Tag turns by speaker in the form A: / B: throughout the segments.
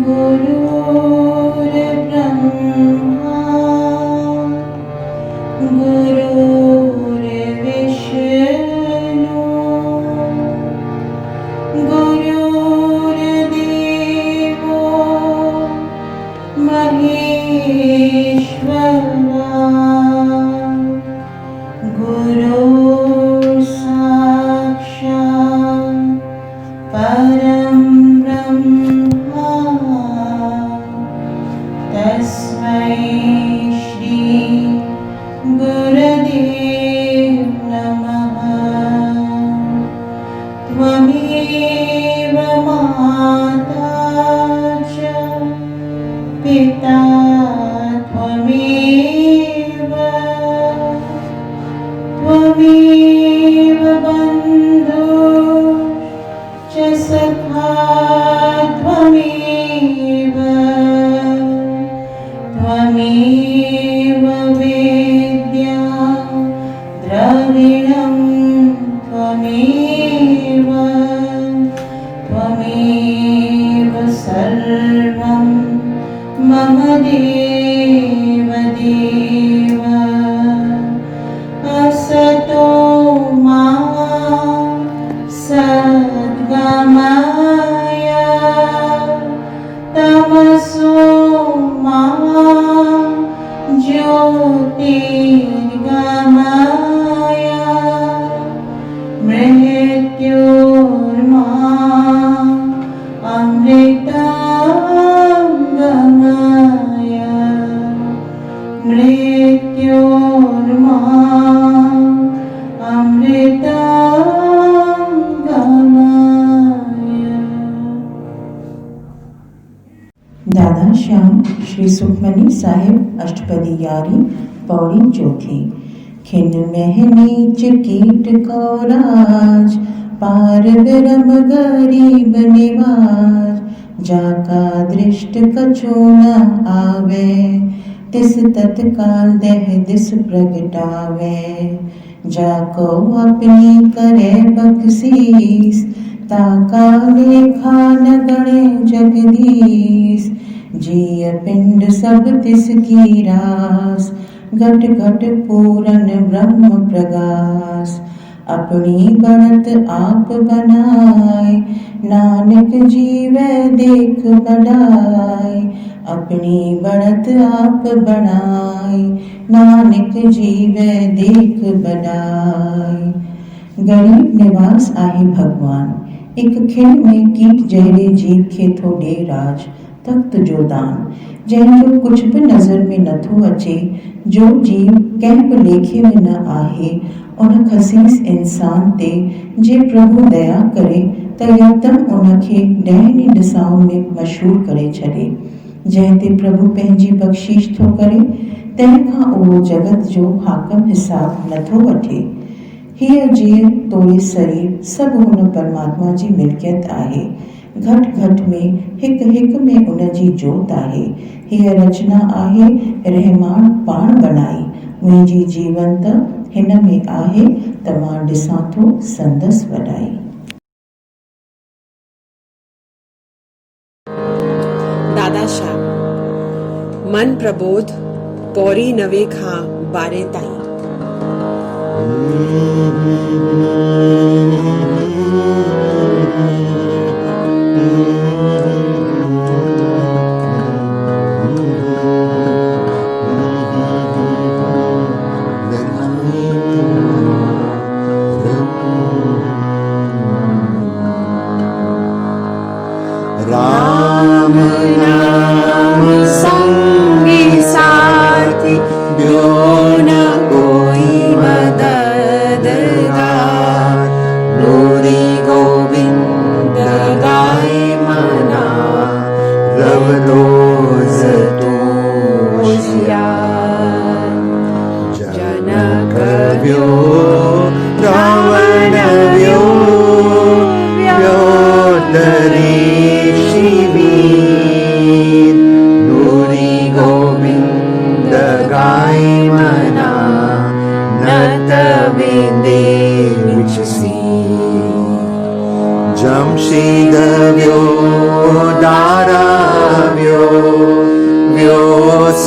A: गुरुर्ब्रह्मा गुरुर्विष्णु गुरुर्देवो महेश्वरा गुरुर्साक्षात् परं ब्रह्म तस्मै श्री गुरुदेव नमः। त्वमेव माता च पिता त्वमेव त्वमेव बन्धुः च सखा त्वमेव त्वमेव वेद्या द्रविणं त्वमेव त्वमेव सर्वं मम देव देव। असतो मा सद्गमय तमसो मा ज्योतिर्गमय मृत्योर्मा अमृतं गमय मृत्योर्मा अमृतं गमय। दादा श्याम श्री सुखमनी साहिब अष्टपदी यारी पौड़ी चौथी। खिन मह नीच कीट को राज पार ब्रह्म गरीब निवाज जाका दृष्ट कछु न आवे तिस तत्काल देह दिस प्रगटावे जाको अपनी करे बख्शीस ताका लेखा न गणे जगदीश जिय पिंड सब तिसकी रास घट घट पूरन ब्रह्म प्रगास अपनी बनत आप बनाए नानक जीवे देख बढ़ाए अपनी बनत आप बनाए नानक जीवे देख बढ़ाए। गरीब निवास आहे भगवान एक खिन में कीट जहरे जीव खे थो डे राज तख्त जो दान जंहिंजो कुछ भी नज़र में नथो अचे जो जीव कंहिं बि लेखे में न आहे उन खसीस इंसान ते जे प्रभु दया करे त यकदम उनखे ॾहनि दिशाउनि में मशहूर करे छॾे। जंहिं ते प्रभु पंहिंजी बख़्शीश थो करे तंहिंखां उहो जगत जो हाकम हिसाब नथो वठे। हीअ जीव तोड़े शरीर सभु हुन परमात्मा जी मिल्कियत आहे। घट घट में हिक हिक में उनजी जोत आहे। हीअ रचना आहे रहमान पाण बनाई मुंहिंजी जीवन त हिन में आहे त मां ॾिसां थो संदसि वॾाई।
B: दादा श्याम मन प्रबोध पौरी 9 खां 12 ताईं।
A: राम नाम संगी साथी ब्यो न कोई मददगार। लोरी गो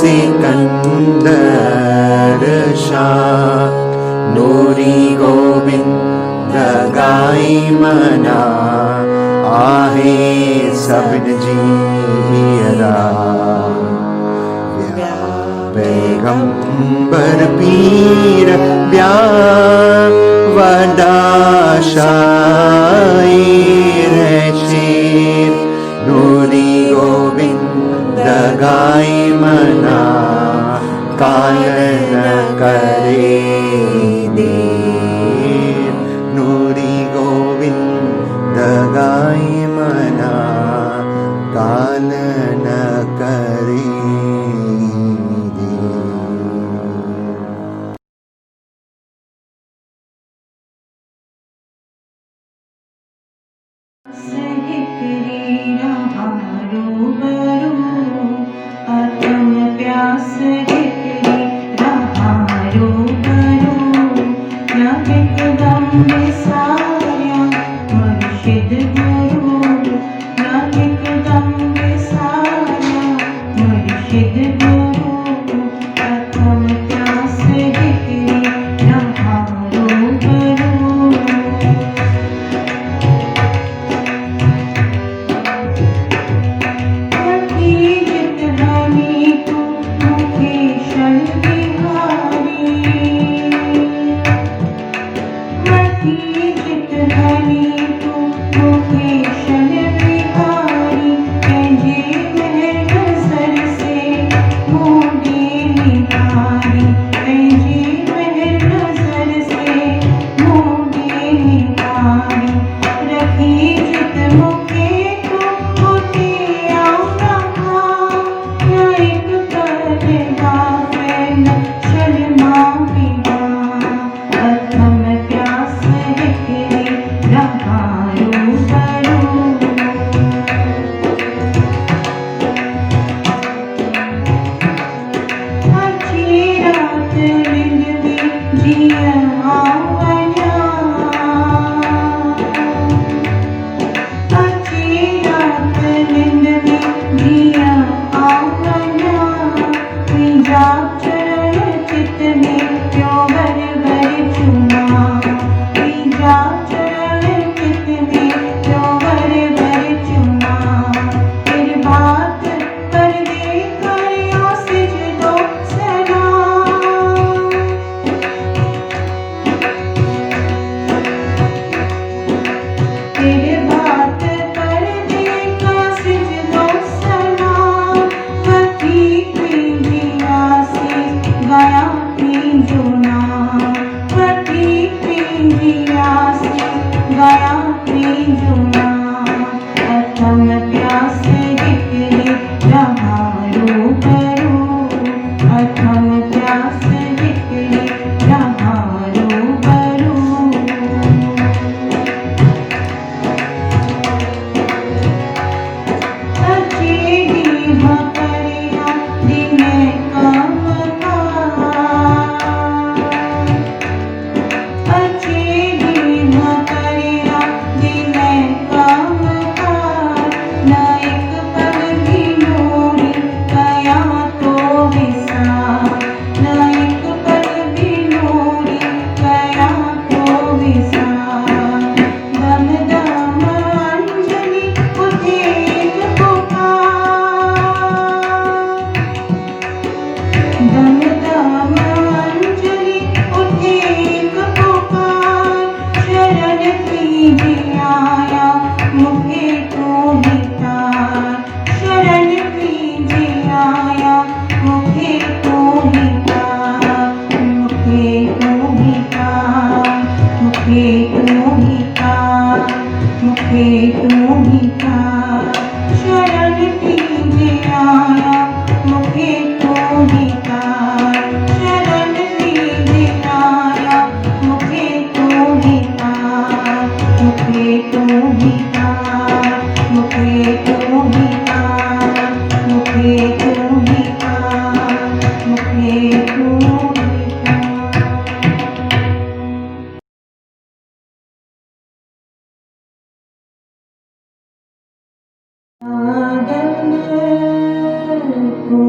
C: सिकंदर शाह नूरी गोविंद गाई मना आहे सबिन जीरा पैगंबर पीर ब्या वडा शायर शेर नूरी गोविंद गाई मना काल न करे देर नूरी गोविंद गाई मना काल न करे देर।
A: सागर को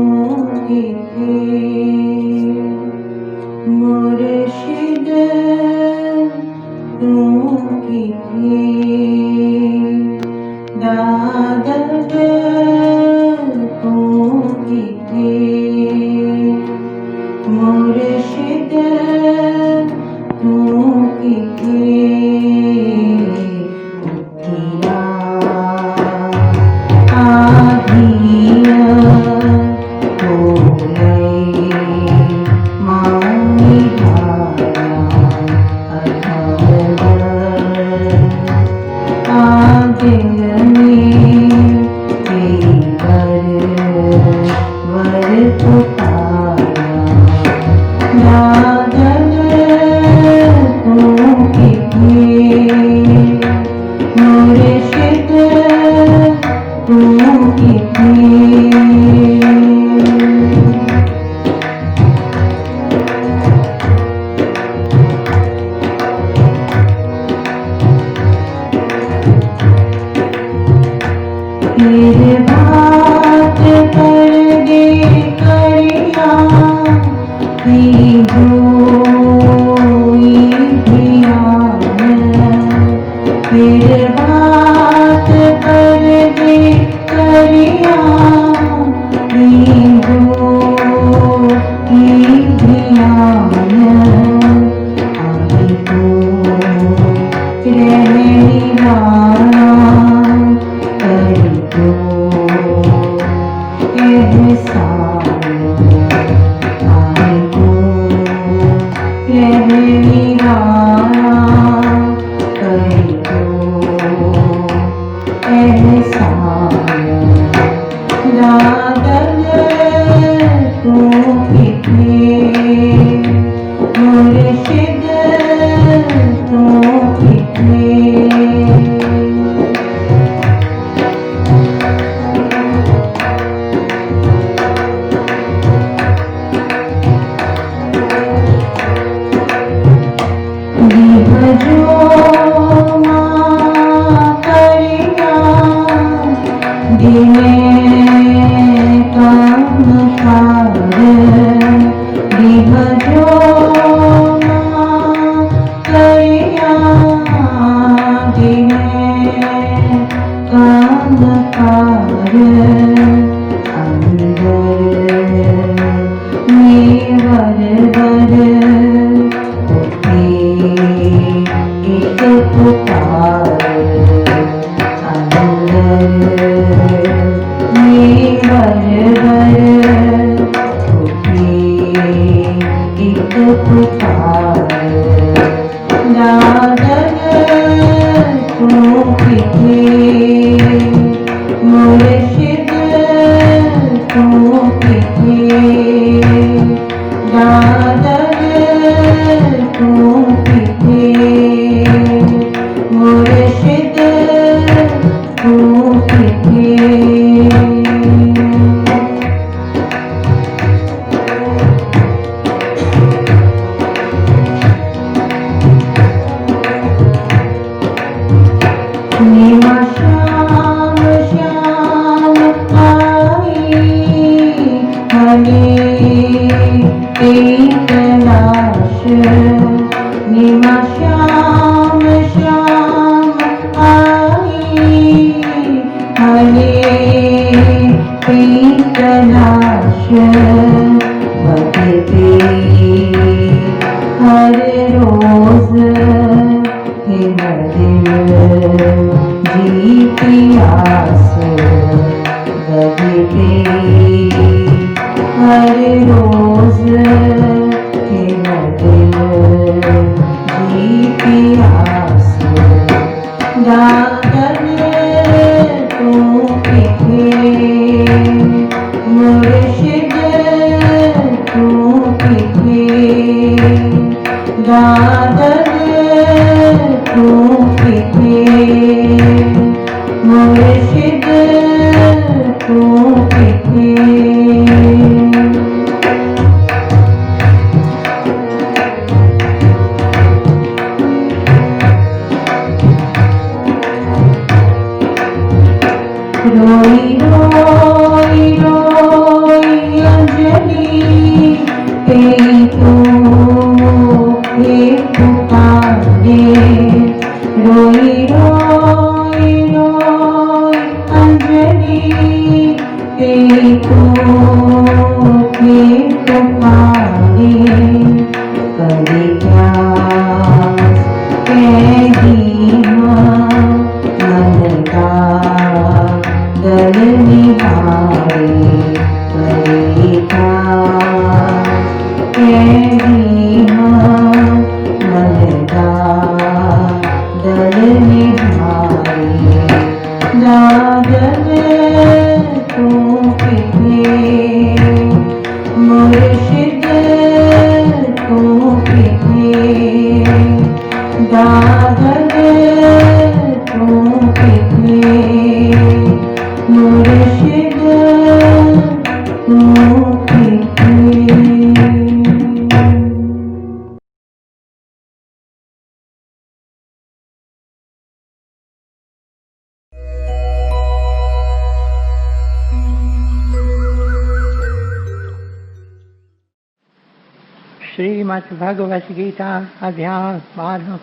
D: श्रीमद् भगवत गीता अध्याय 12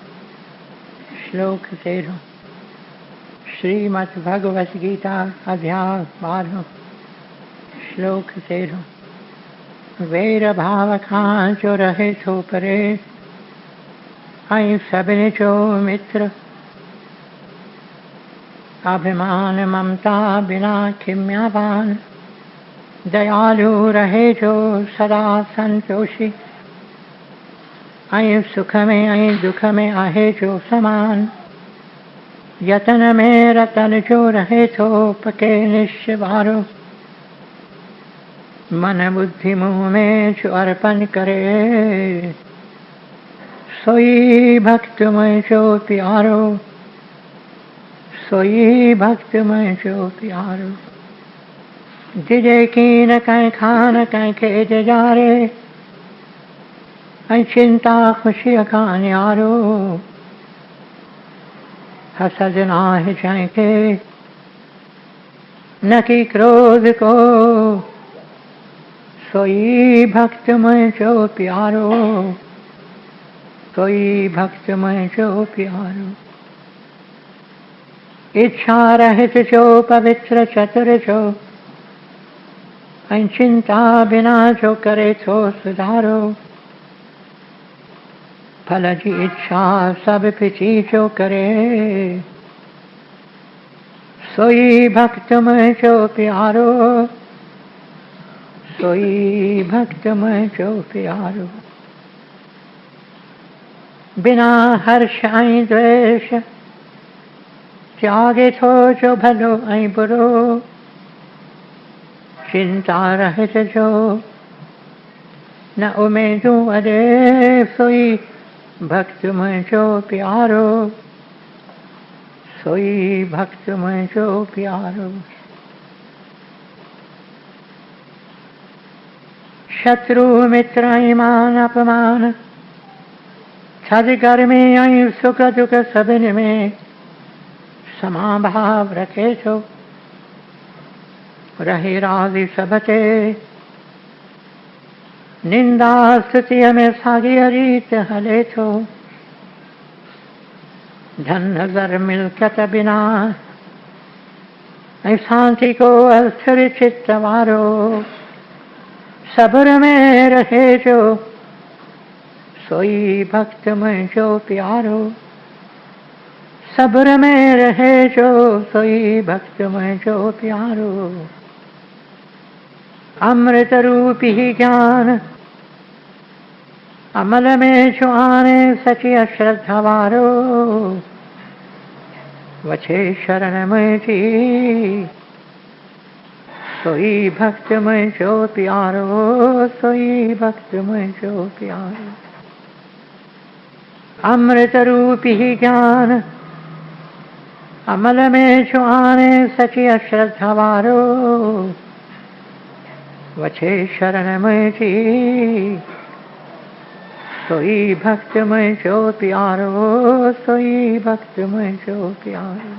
D: श्लोक 13। श्रीमद् भगवत गीता अध्याय 12 श्लोक 13। वैर भाव खां जो रहे सो परे, आई सबने चो मित्र, अभिमान ममता बिना खिम्यावान। दयालु रहे जो सदा संतोषी, ऐं सुख में ऐं दुख में आहे जो समान, यतन में रतन जो रहे थो पके निश्चवारो, मन बुद्धि मुँह में जो अर्पण करे, सोई भक्त में जो प्यारो, सोई भक्त में जो प्यारो। जिजे की न कहीं खान कहीं खेज जारे, ऐं चिंता खुशी का न्यारो, हसद नाहि जंहिंखे न की क्रोध को, सोई भक्त मुंहिंजो प्यारो, सोई भक्त मुंहिंजो प्यारो। इच्छा रहित जो पवित्र चतुर जो, ऐं चिंता बिना जो करे थो सुधारो, फल जी इच्छा सब पिछी जो करे, सोई भक्त मुंहिंजो प्यारो, सोई भक्त मुंहिंजो प्यारो। बिना हर्ष ऐं द्वेष त्यागे थो जो भलो ऐं बुरो, चिंता रहित जो न उमेदूं अॾे, सोई भक्त मुंहिंजो प्यारो, सोई भक्त मुंहिंजो प्यारो। शत्रु मित्र ऐं मान अपमान, थधि गर्मी ऐं सुख दुख सभिनी में समाभाव रखे थो, रहे राज़ी सब ते, निंदा स्तुतिअ में साॻीअ रीत हले थो, धन नज़र मिल्कत बिना ऐं शांति को अस्थिर चित्त वारो, सब्र में रहे जो सोई भक्त मुंहिंजो प्यारो, सब्र में रहे जो सोई भक्त मुंहिंजो प्यारो। अमृत रूपी ज्ञान अमल में जो आने सची अश्रद्धा वारो, वछे शरण मुंहिंजी सोई भक्त मुंहिंजो प्यारो, सोई भक्त मुंहिंजो प्यारो। अमृत रूपी ज्ञान अमल में जो आने सची अश्रद्धा वारो, वछे शरण मुंहिंजी सोई भक्त मुंहिंजो प्यारो, सोई भक्त मुंहिंजो प्यारो।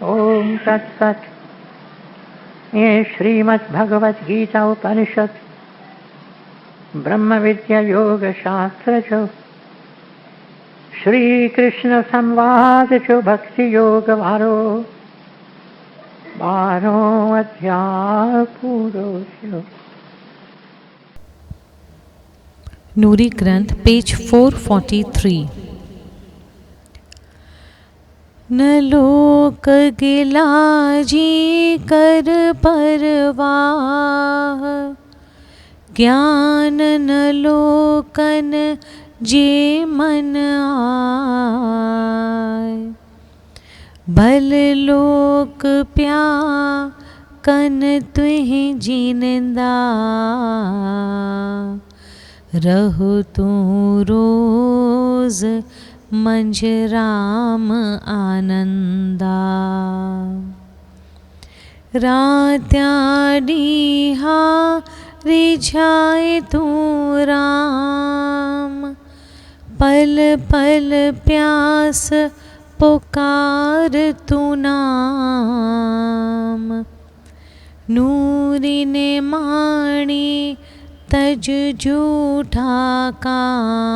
D: ओम तत्सत। ये श्रीमद् भगवत गीता उपनिषद ब्रह्म विद्या योग शास्त्र जो श्री कृष्ण संवाद जो भक्ति योग वारो 12 अध्याय पूरो थियो।
E: नूरी ग्रंथ पेज 443। न लोक गिला जी कर परवाह, ज्ञान न लोकन जे मन आय। भल लोक प्या कन तुह जिंदा, रहो तू रोज मंझ राम आनंदा। रात्या डीहा रिझाए तू राम, पल पल प्यास पुकार तू नाम। नूरी ने माणी तज झूठा काम,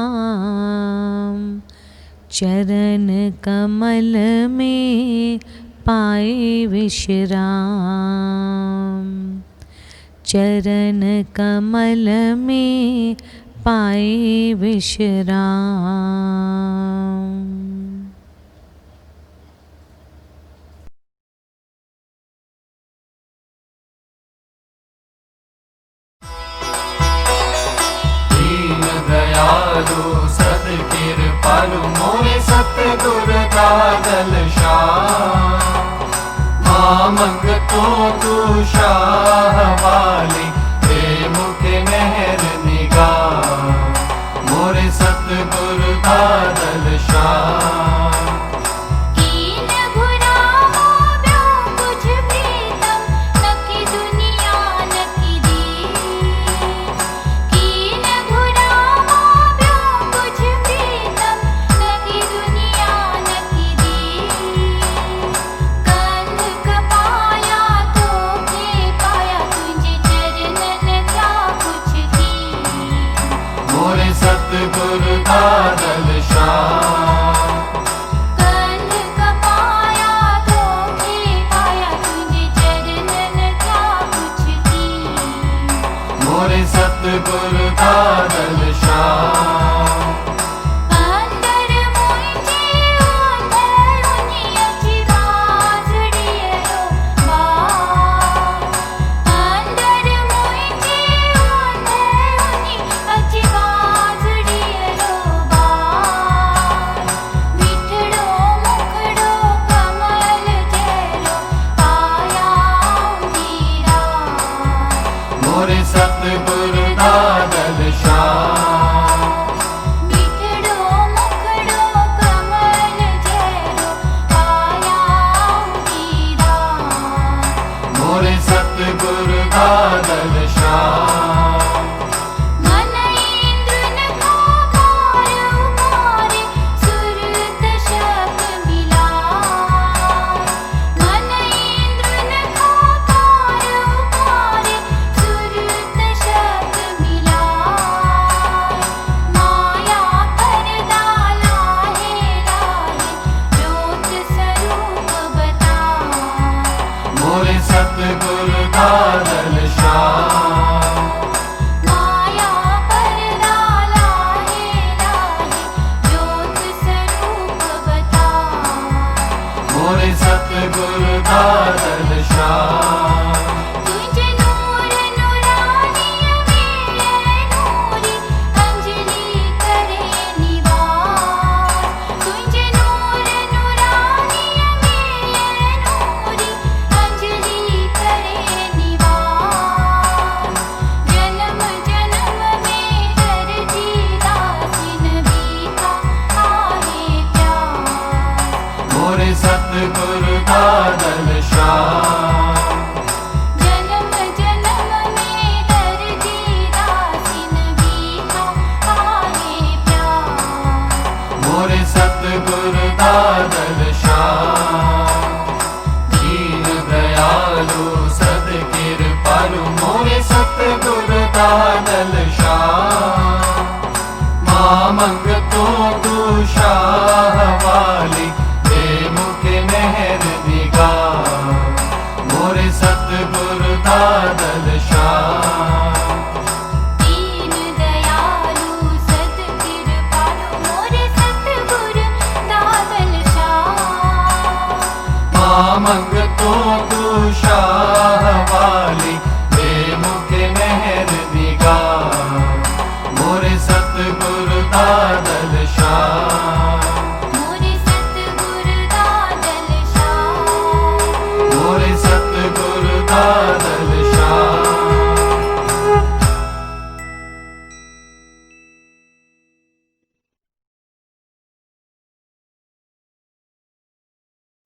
E: चरण कमल में पाए विश्राम। चरण कमल में पाए विश्राम।
F: कृपालु मोरे सतगुरु दादल शाह। मां मंगतो तू शाह वाली दे मुखे मेहर निगाह। मोरे सतगुरु दादल शाह। सतगुरु दादल शाह।
G: कंध कपाया धोखे पाया तुझे चरणन क्या कुछ की।
F: मोरे सतगुरु दादल शाह।
G: अंदर मुझे अंदर उनी अच्छी बाजड़ियो बार। अंदर मुझे अंदर उनी अच्छी बाजड़ियो बार। मिठड़ो मुखड़ो कमल जेरो पाया मीरा।
F: मोरे सतगुरु दादल शाह।
G: मिठड़ो मुखड़ो कमल जेरो पाया मीरा।
F: मोरे सतगुरु दादल शाह।
G: मन इंद्रन का भार उमारे सुरत शक मिला। मन इंद्रन का भार उमारे सुरत शक मिला। माया पर्दा लाहे लाहे ज्योत स्वरूप बता।
F: मोरे सतगुरु दादल शाह।
G: माया पर्दा लाहे लाहे ज्योत स्वरूप बता।
F: मोरे सतगुरु दादल शाह।
G: तुझे नूर नूरानी मेरे नूरी अंजलि करे निवास। तुझे नूर नूरानी मेरे नूरी अंजलि करे निवास। जन्म जन्म में दर्जी दासिन बीता आहे प्यास।
F: मोरे सतगुरु दादल शाह।
G: जन्म जन्म में दर्जी दासिन बीता आहे प्यास।
F: मोरे सतगुरु दादल शाह। दीन दयालु सद कृपालु मोरे सतगुरु दादल शाह। मां मंगतो तू शाह वाली दे मुखे मेहर निगाह। मोरे सतगुरु दादल शाह।
G: दीन दयालु सद कृपालु मोरे सतगुरु दादल शाह।
F: मां मंगतो तू शाह वाली दे मुखे मेहर निगाह। मोरे सतगुरु दादल शाह।
G: मोरे सतगुरु दादल शाह।
F: मोरे सतगुरु दादल शाह।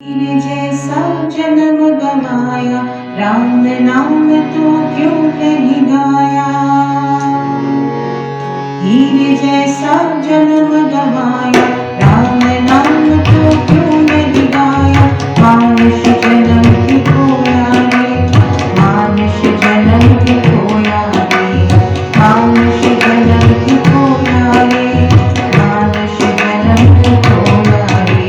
A: हीरे जैसा जन्म गवाया राम नाम तो क्यों नहीं गाया। हीरे जैसा जन्म गवाया राम नाम तो क्यों नहीं गाया। मानुष जन्म की खोया रे मानुष जन्म की खोया रे। मानुष जन्म की खोया रे मानुष जन्म की खोया रे।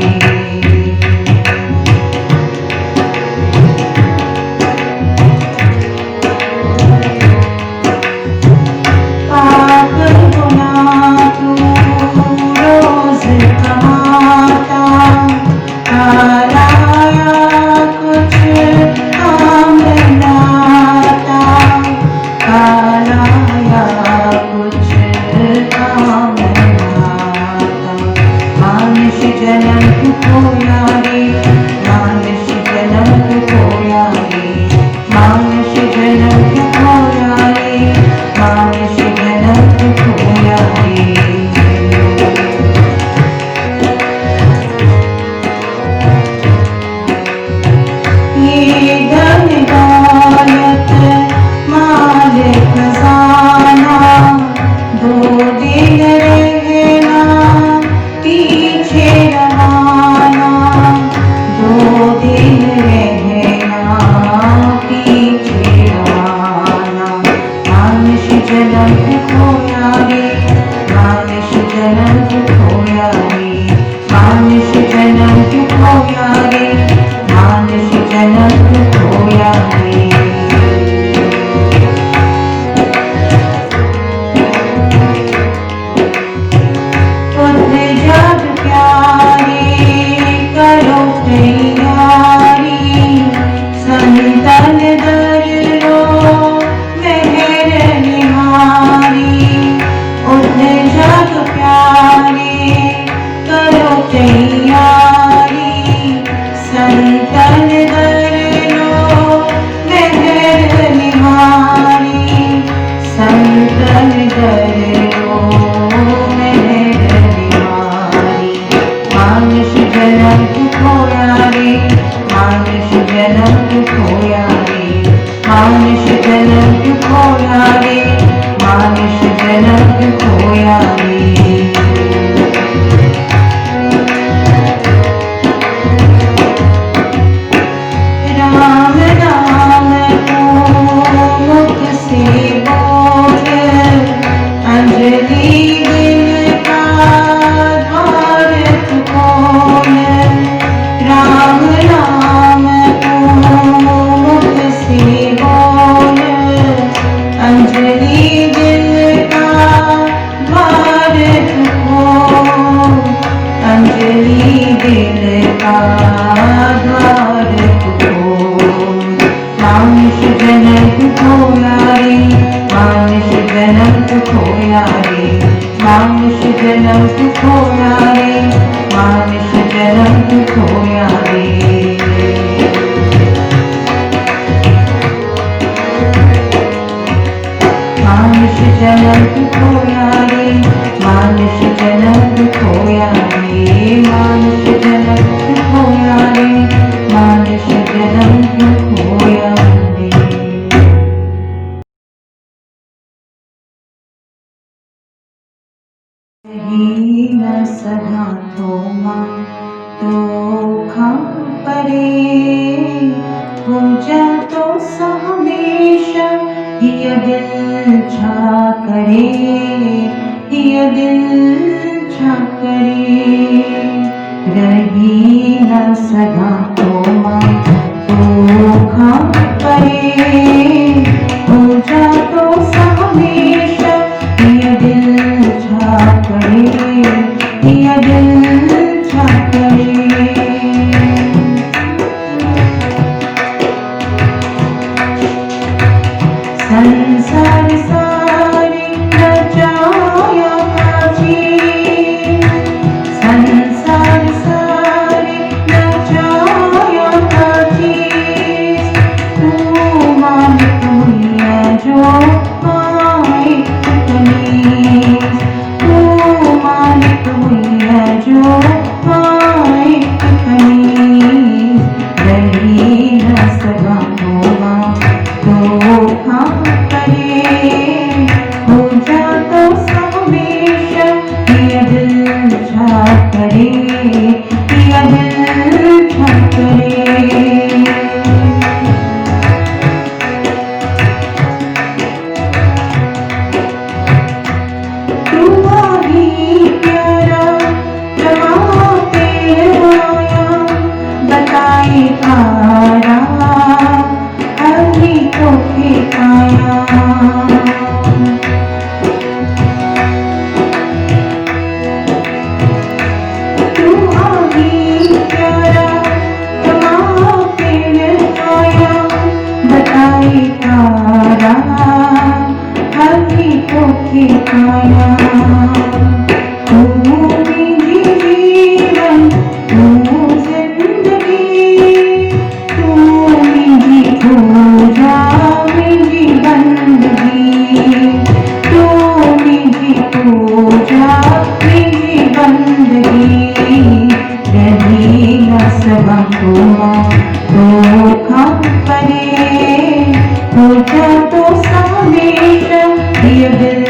A: जन्म खोया रे, मानुष जन्म खोया रे। मानुष जन्म खोया रे, मानुष जन्म खोया रे, मानुष जन्म खोया रे, मानुष जन्म खोया रे। रही न सदा थोमा तो खा परे, पूजा तो हमेशा ये दिल छा करे, ये दिल छा करे। रही न सदा थोमा तो खा परे, पूजा तो हमेशा ये दिल छा करे, ये दिल छा करे। संसार सारे रचाया काजी, संसार सारे रचाया काजी। तू मालिक हुआ जो मालिक कनीज, तू मालिक हुआ जो मालिक कनीज। रही न सदा होगा तो खा करे, पूजा तो हमेशा ये दिल छा करे, ये दिल छा करे। तू आही प्यारा जवाते आया, बताए तारा अभी तो आया। तू आही प्यारा जवाते आया, बताए तारा अभी तो आया। तू मेरी जीवन, तू जिंदगी, तू मेरी पूजा, मेरी बंदगी, तू मेरी पूजा, मेरी बंदगी। रही न सदा थोमा तो खा परे, पूजा तो हमेशा ये दिल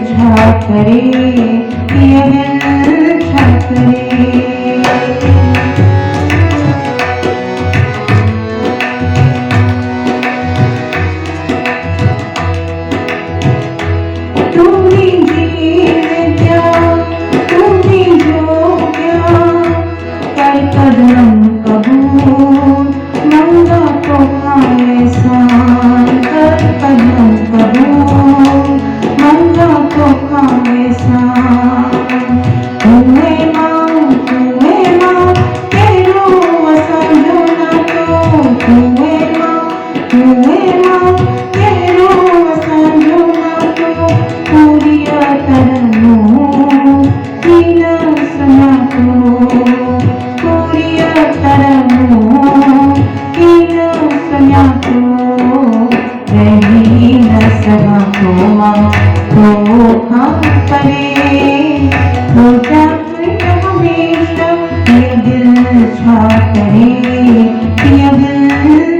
A: छा करे, ये दिल छा करे। तूने जीव क्या, तूने जो क्या, कर कदम कबूल, मंगा तो खाए सान। कर कदम कबूल, मंगा तो खाए सान। तुए माँ तेरो समझो ना तो, तुए माँ तेरो समझो ना तो। पूरिया तरनो हीना सुना तो, पूरिया तरनो हीना सुना तो। रही न सदा थोमा तो खा परे, पूजा हमेशा ये दिल छा करे, ये दिल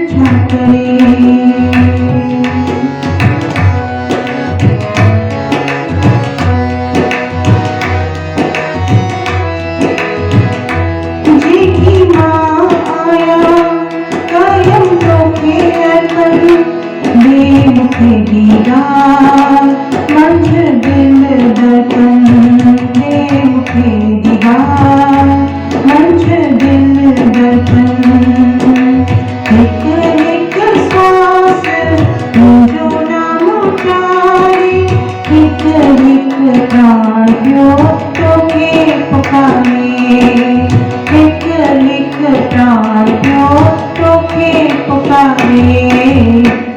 A: छा करे। जी माँ आया कायम तो के अतन, बेमुखे दीदार मंझ दिल दर्पण। बेमुखे दीदार मंझ दिल दर्पण। एक एक सांस जो नाम उचारे, एक एक प्राण जो तोके पुकारे, एक एक प्राण जो तोके पुकारे।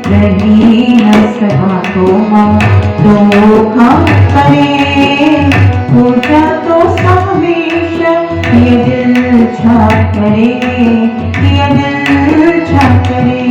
A: रही न सदा घाटों माँ धोखा करे, पूजा तो हमेशा ये दिल छाप करे, ये दिल छाप करे।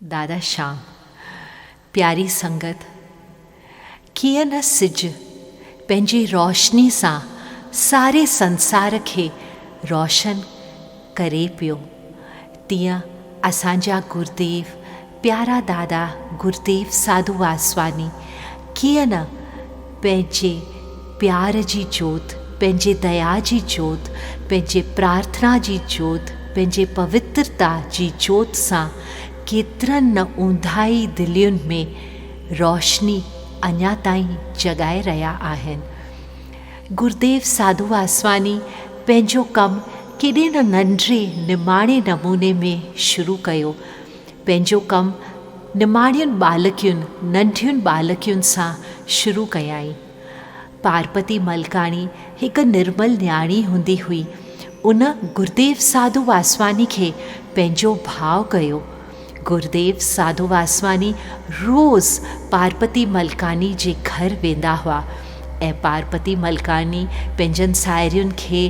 H: दादा श्याम प्यारी संगत कीअं न सिज पंहिंजी रोशनी सां सारे संसार खे रोशन करे पियो, तीअं असांजा गुरुदेव प्यारा दादा गुरुदेव साधू वासवानी कीअं न पंहिंजे प्यार जी जोत, पंहिंजे दया जी जोत, पंहिंजे प्रार्थना जी जोत, पंहिंजे पवित्रता जी जोत सां केतिरनि न ऊंधाई दिलियुनि में रोशनी अञा ताईं जगाए रहिया आहिनि। गुरुदेव साधू वासवानी पंहिंजो कमु केॾे न नंढड़े निमाणे नमूने में शुरू कयो। पंहिंजो कमु निमाणियुनि बालकियुनि, नंढियुनि बालकियुनि सां शुरू कयाई। पार्वती मलकाणी हिकु निर्मल न्याणी हूंदी हुई। उन गुरुदेव साधू वासवानी खे पंहिंजो भाउ कयो। गुरुदेव साधू वासवानी रोज़ पार्वती मलकानी जे घर वेंदा हुआ ऐं पार्वती मलकानी पंहिंजनि साहेड़ियुनि खे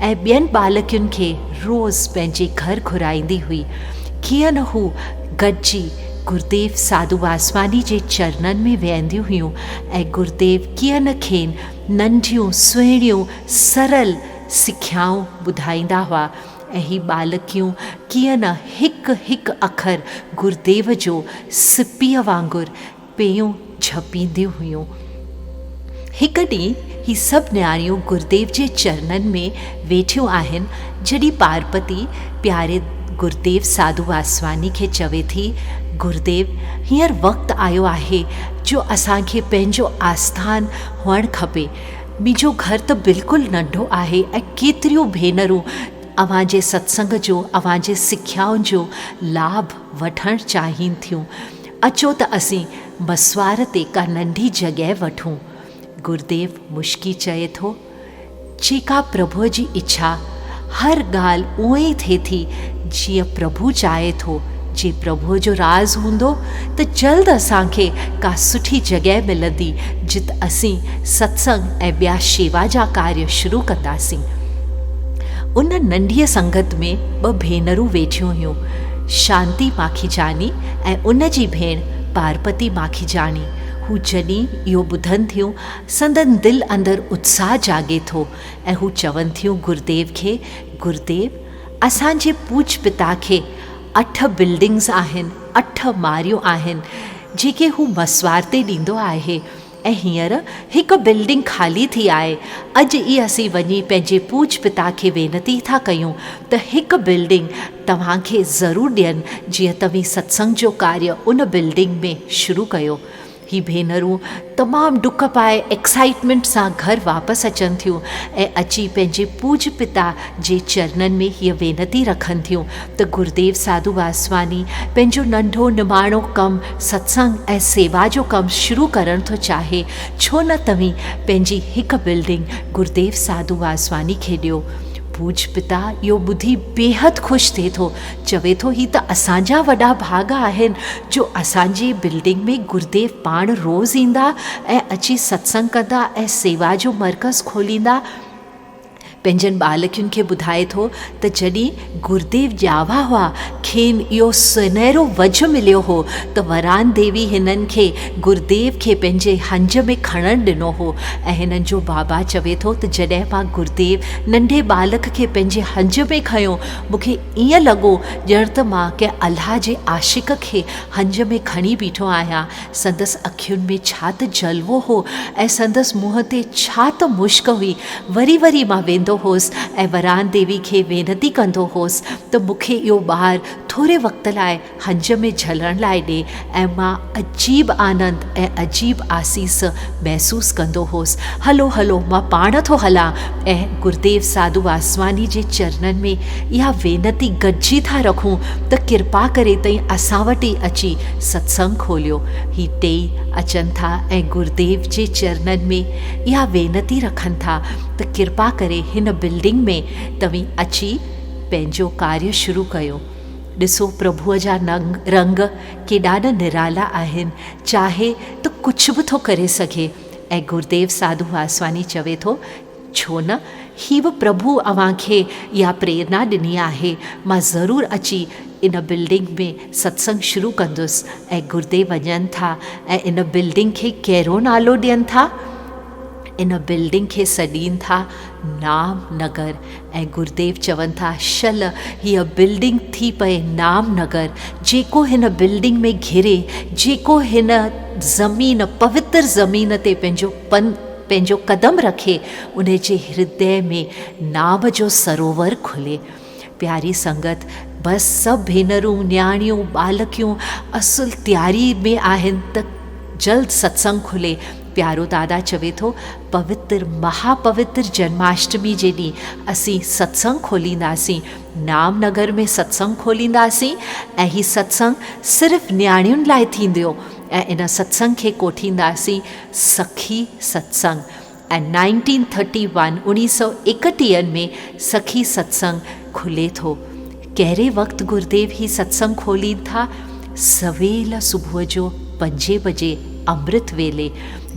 H: ऐं ॿियनि बालकियुनि खे रोज़ पंहिंजे घर घुराईंदी हुई। कीअं न हू गॾिजी गुरुदेव साधू वासवानी जे चरणनि में वेहंदियूं हुयूं ऐं गुरुदेव कीअं न खेनि नंढियूं सुहिणियूं सरल सिख्याऊं ॿुधाईंदा हुआ ऐं ही बालकियूं कीअं न हिकु हिकु अखर गुरुदेव जो सिपीअ वांगुरु पेयूं झपींदियूं हुयूं। हिकु ॾींहुं ही सभु न्याणियूं गुरुदेव जे चरणनि में वेठियूं आहिनि जॾहिं पार्वती प्यारे गुरुदेव साधू वासवानी खे चवे थी, गुरुदेव हींअर वक़्तु आयो आहे जो असांखे पंहिंजो आस्थान हुअणु खपे। मुंहिंजो घर त बिल्कुलु नंढो आहे ऐं केतिरियूं भेनरूं अवां जे सत्संग जो, अवां जे सिख्याउनि जो लाभ वठणु चाहिनि थियूं। अचो त असीं मसवार ते का नंढी जॻह वठूं। गुरुदेव मुश्की चए थो, जेका प्रभुअ जी इच्छा, हर ॻाल्हि उअं ई थिए थी जीअं प्रभु चाहे थो। जे प्रभुअ जो राज़ हूंदो त जल्द असांखे का सुठी जॻह मिलंदी जिते असीं सत्संग ऐं ॿिया शेवा जा कार्य शुरू कंदासीं। उन नंढीअ संगत में 2 भेनरूं वेठियूं हुयूं, शांति माखीजानी ऐं उन जी भेण पार्वती माखीजानी। हू जॾहिं इहो ॿुधनि थियूं, संदन दिलि अंदरि उत्साह जागे थो ऐं हू चवनि थियूं गुरुदेव खे, गुरुदेव असांजे पूज पिता खे 8 बिल्डिंग्स आहिनि, 8 मारियूं आहिनि जेके हू मसवार ते ॾींदो आहे ऐं हींअर हिकु बिल्डिंग ख़ाली थी आहे। अॼु ई असीं वञी पंहिंजे पूज पिता खे वेनती था कयूं त हिकु बिल्डिंग तव्हांखे ज़रूरु ॾियनि जीअं तव्हीं सत्संग जो कार्य उन बिल्डिंग में शुरू कयो। ही भेनरूं तमामु डुक पाए एक्साइटमेंट सां घर वापसि अचनि थियूं ऐं अची पंहिंजे पूज पिता जे चरणनि में हीअ वेनती रखनि थियूं त गुरुदेव साधू वासवानी पंहिंजो नंढो निमाणो कमु सत्संग ऐं सेवा जो कमु शुरू करणु थो चाहे, छो न तव्हीं पंहिंजी हिकु बिल्डिंग गुरुदेव साधू वासवानी खे ॾियो। पूज पिता इहो ॿुधी बेहद ख़ुशि थिए थो, चवे थो ही त असांजा वॾा भाग आहिनि जो असांजी बिल्डिंग में गुरुदेव पाण रोज़ ईंदा ऐं अची सत्संग कंदा ऐं सेवा जो मर्कज़ खोलींदा। पंहिंजनि बालकियुनि खे ॿुधाए थो त जॾहिं गुरुदेव ॼावा हुआ, खेनि इहो सुनहरो वझ मिलियो हो त वरान देवी हिननि खे गुरुदेव खे पंहिंजे हंज में खणणु ॾिनो हो ऐं हिननि जो बाबा चवे थो त जॾहिं मां गुरुदेव नंढे बालक खे पंहिंजे हंज में खयो, मूंखे ईअं लॻो ॼण त मां कंहिं अल्लाह जे आशिक़ खे हंज में खणी बीठो आहियां। संदसि अखियुनि में छा त जलवो हो ऐं संदसि मुंहं ते छा त मुश्क हुई। वरी वरी मां वेंदो होसि ऐं वरान देवी खे वेनती कंदो होसि त मूंखे इहो ॿारु थोरे वक़्त लाइ हंज में झलण लाइ ॾे ऐं मां अजीब आनंद ऐं अजीब आसीस महसूसु कंदो होसि। हलो हलो मां पाण थो हलां ऐं गुरुदेव साधू वासवानी जे चरणनि में इहा वेनती गॾिजी था रखूं त कृपा करे तई असां वटि ई अची सत्संग खोलियो। ही टेई अचनि था ऐं गुरुदेव जे चरणनि में इहा वेनती रखनि था त कृपा करे हिन बिल्डिंग में तव्हीं अची पंहिंजो कार्य शुरू कयो। ॾिसो प्रभुअ जा रंग केॾा न निराला आहिनि, चाहे त कुझु बि थो करे सघे। ऐं गुरुदेव साधू वासवानी चवे थो, छो न, ही बि प्रभु अव्हांखे इहा प्रेरणा ॾिनी आहे। मां ज़रूरु अची इन बिल्डिंग में सत्संग शुरू कंदुसि। ऐं गुरुदेव वञनि था ऐं इन बिल्डिंग खे कहिड़ो नालो ॾियनि था? इन बिल्डिंग खे सॾीनि था नाम नगर। ऐं गुरुदेव चवनि था, शल हीअ बिल्डिंग थी पए नाम नगर। जेको हिन बिल्डिंग में घिरे, जेको हिन ज़मीन, पवित्र ज़मीन ते पंहिंजो कदम रखे, उन जे हृदय में नाम जो सरोवर खुले। प्यारी संगत, बसि सभु भेनरूं, न्याणियूं, बालकियूं असुल तयारी में आहिनि त जल्द सत्संग खुले। प्यारो दादा चवे थो, पवित्र महापवित्र जन्माष्टमी जे ॾींहुं असीं सत्संग खोलींदासीं, नामनगर में सत्संग खोलींदासीं ऐं हीउ सत्संग सिर्फ़ु न्याणियुनि लाइ थींदो ऐं इन सत्संग खे कोठींदासीं सखी सत्संग। ऐं 1931 में सखी सत्संग खुले थो। कहिड़े वक़्तु गुरुदेव ही सत्संग खोलीनि था? सवेल सुबुह जो 5 बजे अमृत वेले।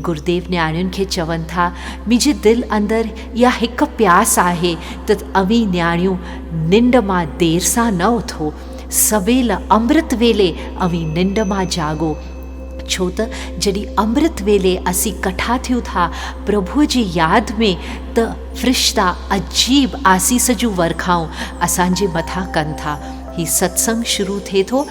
H: गुरुदेव न्याणियुनि खे चवनि था, मुंहिंजे दिलि अंदरि इहा हिकु प्यास आहे त अवी न्याणियूं निंड मां देर सां न उथो, सवेल अमृत वेले अवी निंड मां जागो। छो त जॾहिं अमृत वेले असीं कठा थियूं था प्रभुअ जी यादि में, त फ़रिश्ता अजीब आसीस जूं वर्खाऊं असांजे मथां कनि था। हीउ सत्संग शुरू थिए थो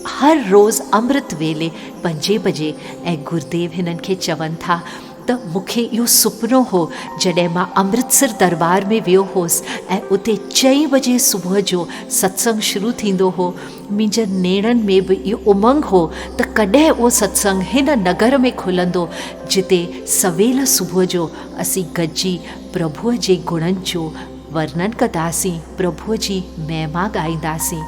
H: हर रोज़ अमृत वेले 5 बजे। ऐं गुरुदेव हिननि खे चवनि था त मूंखे इहो सुपिनो हो जॾहिं मां अमृतसर दरबार में वियो हुउसि ऐं उते 4 बजे सुबुह जो सत्संग शुरू थींदो हो। मुंहिंजनि नेणनि में बि इहो उमंग हो त कॾहिं उहो सत्संग हिन नगर में खुलंदो जिते सवेल सुबुह जो असीं गॾिजी प्रभुअ जे गुणनि जो वर्णन कंदासीं, प्रभुअ जी महिमा ॻाईंदासीं।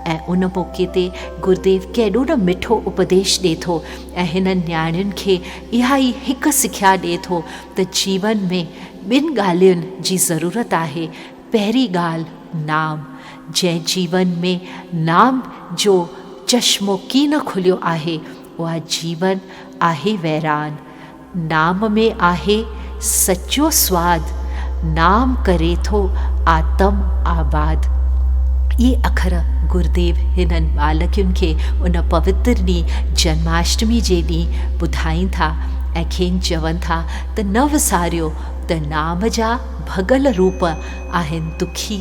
H: ऐं उन मौक़े ते गुरुदेव केॾो न मिठो उपदेश ॾिए थो ऐं हिननि न्याणियुनि खे इहा ई हिकु सिख्या ॾिए थो त जीवन में ॿिनि ॻाल्हियुनि जी ज़रूरत आहे। पहिरीं ॻाल्हि नाम, जंहिं जीवन में नाम जो चश्मो की न खुलियो आहे उहा जीवन आहे वैरान। नाम में आहे सचो स्वाद, नाम करे थो आत्म आबाद। ये अखर गुरुदेव हिननि बालकियुनि खे उन पवित्र ॾींहुं जन्माष्टमी जे ॾींहुं ॿुधाइनि था ऐं खेनि चवनि था त न विसारियो त नाम जा भॻल रूप आहिनि दुखी,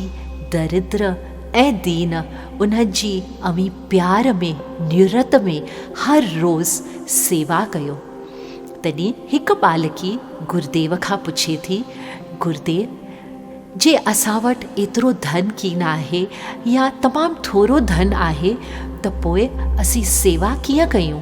H: दरिद्र ऐं दीन। उन्हनि जी अमी प्यार में, निरत में हर रोज़ सेवा कयो। तॾहिं हिकु बालकी गुरुदेव खां पुछे थी, गुरुदेव जे असां वटि एतिरो धन कीन आहे या तमामु थोरो धन आहे त पोइ असीं सेवा कीअं कयूं?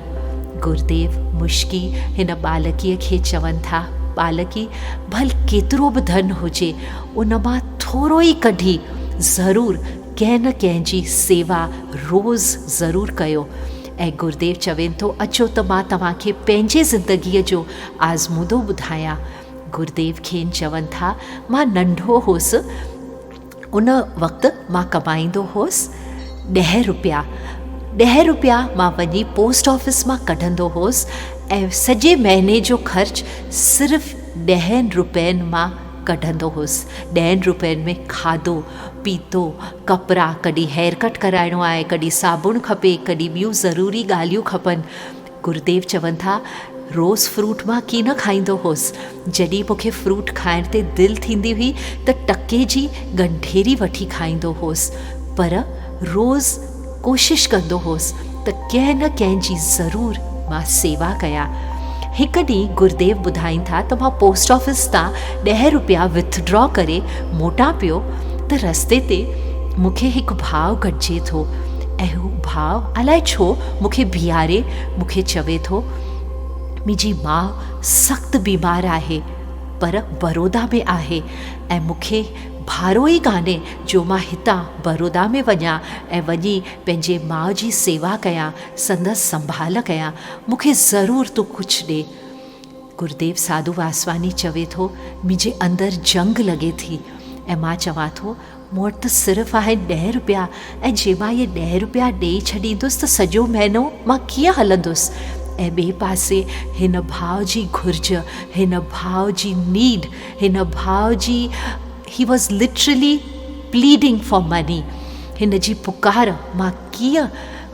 H: गुरुदेव मुश्की हिन बालकीअ खे चवनि था, बालकी भल केतिरो बि धन हुजे उन मां थोरो ई कढी ज़रूरु कंहिं न कंहिं जी सेवा रोज़ ज़रूरु कयो। ऐं गुरुदेव चवनि थो, अचो त मां तव्हांखे पंहिंजे ज़िंदगीअ जो आज़मूदो ॿुधायां। गुरुदेव खेनि चवनि था, मां नंढो हुअसि उन वक़्तु मां कमाईंदो हुअसि 10 रुपया। 10 रुपया मां वञी पोस्ट ऑफिस मां कढंदो हुअसि ऐं सॼे महीने जो ख़र्च सिर्फ़ु 10 रुपयनि मां कढंदो हुअसि। 10 रुपयनि में खाधो पीतो, कपिड़ा, कॾहिं हेयर कट कराइणो आहे, कॾहिं साबुण खपे, कॾहिं ॿियूं ज़रूरी ॻाल्हियूं खपनि। गुरुदेव चवनि था, रोज़ फ्रूट मां कीन खाईंदो हुअसि। जॾहिं मूंखे फ्रूट खाइण ते दिलि थींदी हुई त टके जी ॻंढेरी वठी खाईंदो हुअसि, पर रोज़ कोशिशि कंदो हुअसि त कंहिं न कंहिं जी ज़रूरु मां सेवा कयां। हिकु ॾींहुं गुरुदेव ॿुधाइनि था त मां पोस्ट ऑफिस तां 10 रुपया विथड्रॉ करे मोटां पियो त रस्ते ते मूंखे हिकु भाउ गॾिजे थो ऐं हू भाउ अलाए छो मूंखे बीहारे मूंखे चवे थो, मुंहिंजी माउ सख़्तु बीमार आहे पर बड़ौदा में आहे ऐं मूंखे भारो ई कान्हे जो मां हितां बड़ौदा में वञा ऐं वञी पंहिंजे माउ जी सेवा कयां, संदसि संभाल कयां। मूंखे ज़रूरु तूं कुझु ॾे। गुरुदेव साधू वासवानी चवे थो, मुंहिंजे अंदरि जंग लॻे थी ऐं मां चवां थो, मूं वटि त सिर्फ़ु आहे 10 रुपया ऐं जे मां इहे 10 रुपया ॾेई छॾींदुसि त सॼो महीनो मां कीअं हलंदुसि। ऐं ॿिए पासे हिन भाउ जी घुर्ज, हिन भाउ जी नीड, हिन भाउ जी he was literally pleading for money. हिन जी पुकार मां कीअं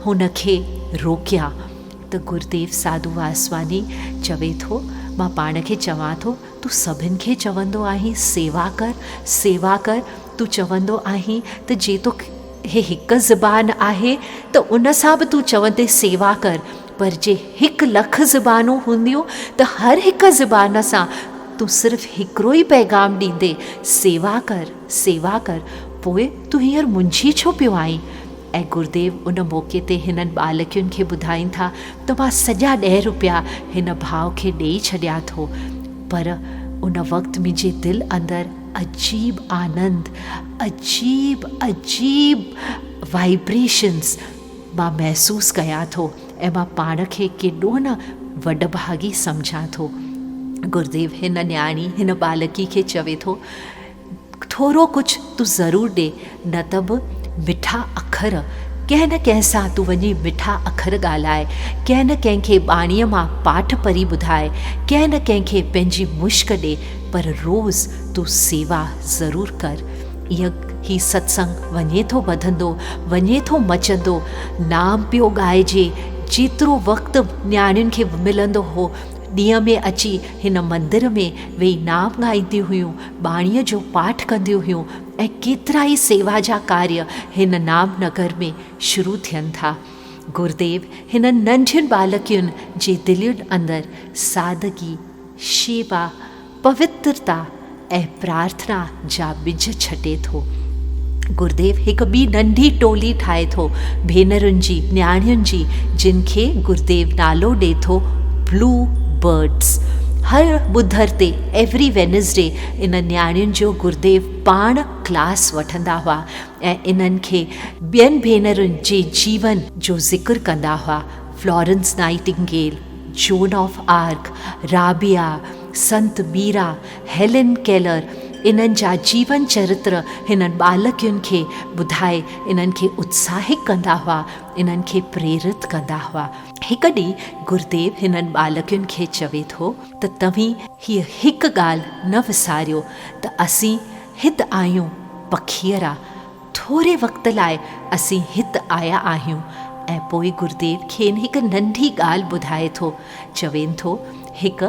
H: हुन खे रोकियां? त गुरुदेव साधू वासवानी चवे थो, मां पाण खे चवां थो, तूं सभिनि खे चवंदो आहीं सेवा कर, सेवा कर। तूं चवंदो आहीं त जे तो हे हिकु ज़बान आहे त उन सां बि तूं चवंदे सेवा कर, पर जे 1 लख ज़बानूं हूंदियूं त हर हिकु ज़बान सां तूं सिर्फ़ु हिकिड़ो ई पैगाम ॾींदे सेवा कर, सेवा कर। पोइ तूं हींअर मुंझी छो पियो आहीं? ऐं गुरुदेव उन मौक़े ते हिननि बालकियुनि खे ॿुधाइनि था त मां सॼा 10 रुपया हिन भाउ खे ॾेई छॾिया थो, पर उन वक़्तु मुंहिंजे दिलि अंदरि अजीब आनंद, अजीब वाइब्रेशन्स मां महसूसु कयां थो ऐं मां पाण खे केॾो न वॾभागी सम्झां थो। गुरुदेव हिन न्याणी, हिन बालकी खे चवे थो, थोरो कुझु तूं ज़रूरु ॾे, न त बि मिठा अखर कंहिं न कंहिं सां तूं वञी मिठा अखर ॻाल्हाए, कंहिं न कंहिंखे बाणीअ मां पाठ पढ़ी ॿुधाए, कंहिं न कंहिंखे पंहिंजी मुश्क ॾे, पर रोज़ तूं सेवा ज़रूरु कर। ही सत्संग वञे थो वधंदो, वञे थो मचंदो, नाम पियो ॻाइजे। जेतिरो वक़्तु न्याणियुनि खे मिलंदो हो, ॾींहं में अची हिन मंदर में वेही नाम ॻाईंदियूं हुयूं, बाणीअ जो पाठ कंदियूं हुयूं ऐं केतिरा ई सेवा जा कार्य हिन नामनगर में शुरू थियनि था। गुरुदेव हिन नंढियुनि बालकियुनि जे दिलियुनि अंदरि सादगी, शेवा, पवित्रता ऐं प्रार्थना जा ॿिज छटे थो। गुरुदेव हिकु ॿी नंढी टोली ठाहे थो भेनरुनि जी, न्याणियुनि जी, जिन खे गुरुदेव नालो ॾिए थो ब्लू बर्ड्स। हर ॿुधर ते एवरी वेनसडे इन न्याणियुनि जो गुरुदेव पाण क्लास वठंदा हुआ ऐं इन्हनि खे ॿियनि भेनरुनि जे जीवन जो ज़िक्र कंदा हुआ। Florence Nightingale, zone of arc, Rabia, Sant Meera, Helen Keller, इन्हनि जा जीवन चरित्र हिननि बालकियुनि खे ॿुधाए इन्हनि खे उत्साहित कंदा हुआ, इन्हनि खे प्रेरित कंदा हुआ। हिकु ॾींहुं गुरुदेव हिननि बालकियुनि खे चवे थो त तव्हीं हीअ हिकु ॻाल्हि न विसारियो त असीं हिते आहियूं पखीअरा, थोरे वक़्त लाइ असीं हिते आया आहियूं। ऐं पोइ गुरुदेव खेनि हिकु नंढी ॻाल्हि ॿुधाए थो, चवेनि थो हिकु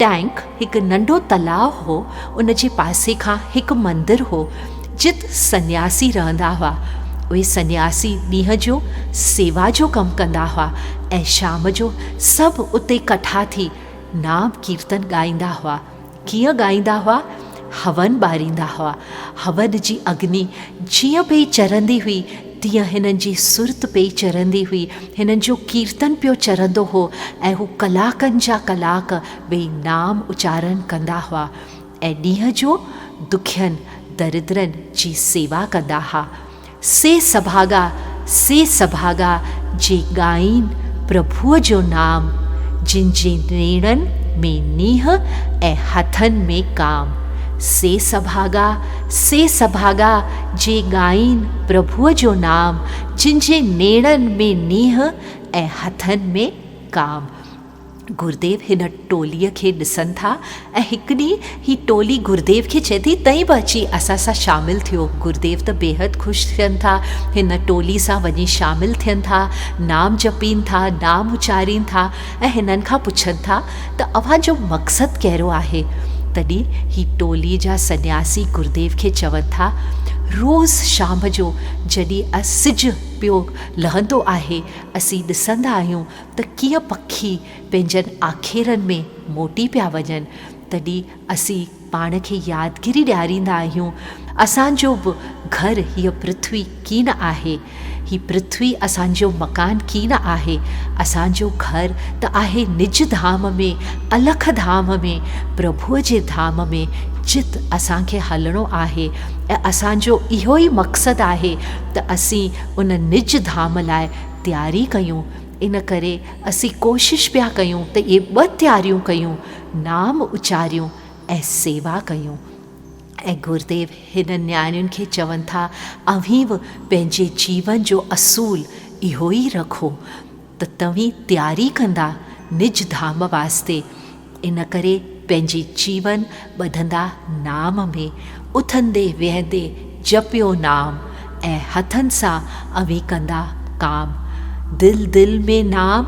H: टैंक, हिकु नंढो तलाउ हो, उन जे पासे खां हिकु मंदरु हो जित सन्यासी रहंदा हुआ। उहे सन्यासी ॾींहं जो सेवा जो कमु कंदा हुआ ऐं शाम जो सभु उते कठा थी नाम कीर्तन ॻाईंदा हुआ। कीअं ॻाईंदा हुआ? हवन ॿारींदा हुआ। हवन जी अग्नि जीअं पई चरंदी हुई तीअं हिननि जी सुरत पई चरंदी हुई, हिननि जो कीर्तन पियो चरंदो हो ऐं हू कलाकनि जा कलाक ॿई नाम उचारण कंदा हुआ ऐं ॾींहं जो दुखियनि दरिद्रनि जी सेवा कंदा हुआ। से सभागा जे ॻाइनि प्रभुअ जो नाम, जिन जे नेणनि में नीह ऐं हथनि में काम। से सभागा जे ॻाइनि प्रभुअ जो नाम, जिन जे नेणनि में नीह ऐं हथनि में काम। गुरुदेव हिन टोलीअ खे ॾिसनि था ऐं हिकु ॾींहुं ही टोली गुरुदेव खे चए थी तईं बि अची असां सां शामिलु थियो। गुरुदेव त बेहद ख़ुशि थियनि था, हिन टोली सां वञी शामिलु थियनि था, नाम जपीनि था, नाम उचारीनि था ऐं हिननि खां पुछनि था त अव्हांजो मक़सदु कहिड़ो आहे। तॾहिं ही टोली जा सन्यासी गुरुदेव खे चवनि था रोज़ शाम जो जॾहिं सिजु पियो लहंदो आहे असीं ॾिसंदा आहियूं त कीअं पखी पंहिंजनि आखेरनि में मोटी पिया वञनि, तॾहिं असीं पाण खे यादगिरी ॾियारींदा आहियूं असांजो बि घरु हीअ पृथ्वी कीअं आहे, ही पृथ्वी असांजो मकान कीअं आहे। असांजो घरु त आहे निज धाम में, अलख धाम में, प्रभुअ जे धाम में, जित असांखे हलणो आहे ऐं असांजो इहो ई मक़सदु आहे त असीं उन निज धाम लाइ तयारी कयूं। इन करे असीं कोशिशि पिया कयूं त इहे 2 तयारियूं कयूं, नाम उचारियूं ऐं सेवा कयूं। ऐं गुरुदेव हिन न्याणियुनि खे चवनि था अव्हीं बि पंहिंजे जीवन जो असूल इहो ई रखो त तव्हीं तयारी कंदा निज धाम वास्ते। इन करे पंहिंजे जीवन ॿधंदा नाम में, उथंदे वेहंदे जपियो नाम ऐं हथनि सां अव्हीं कंदा काम। दिल में नाम,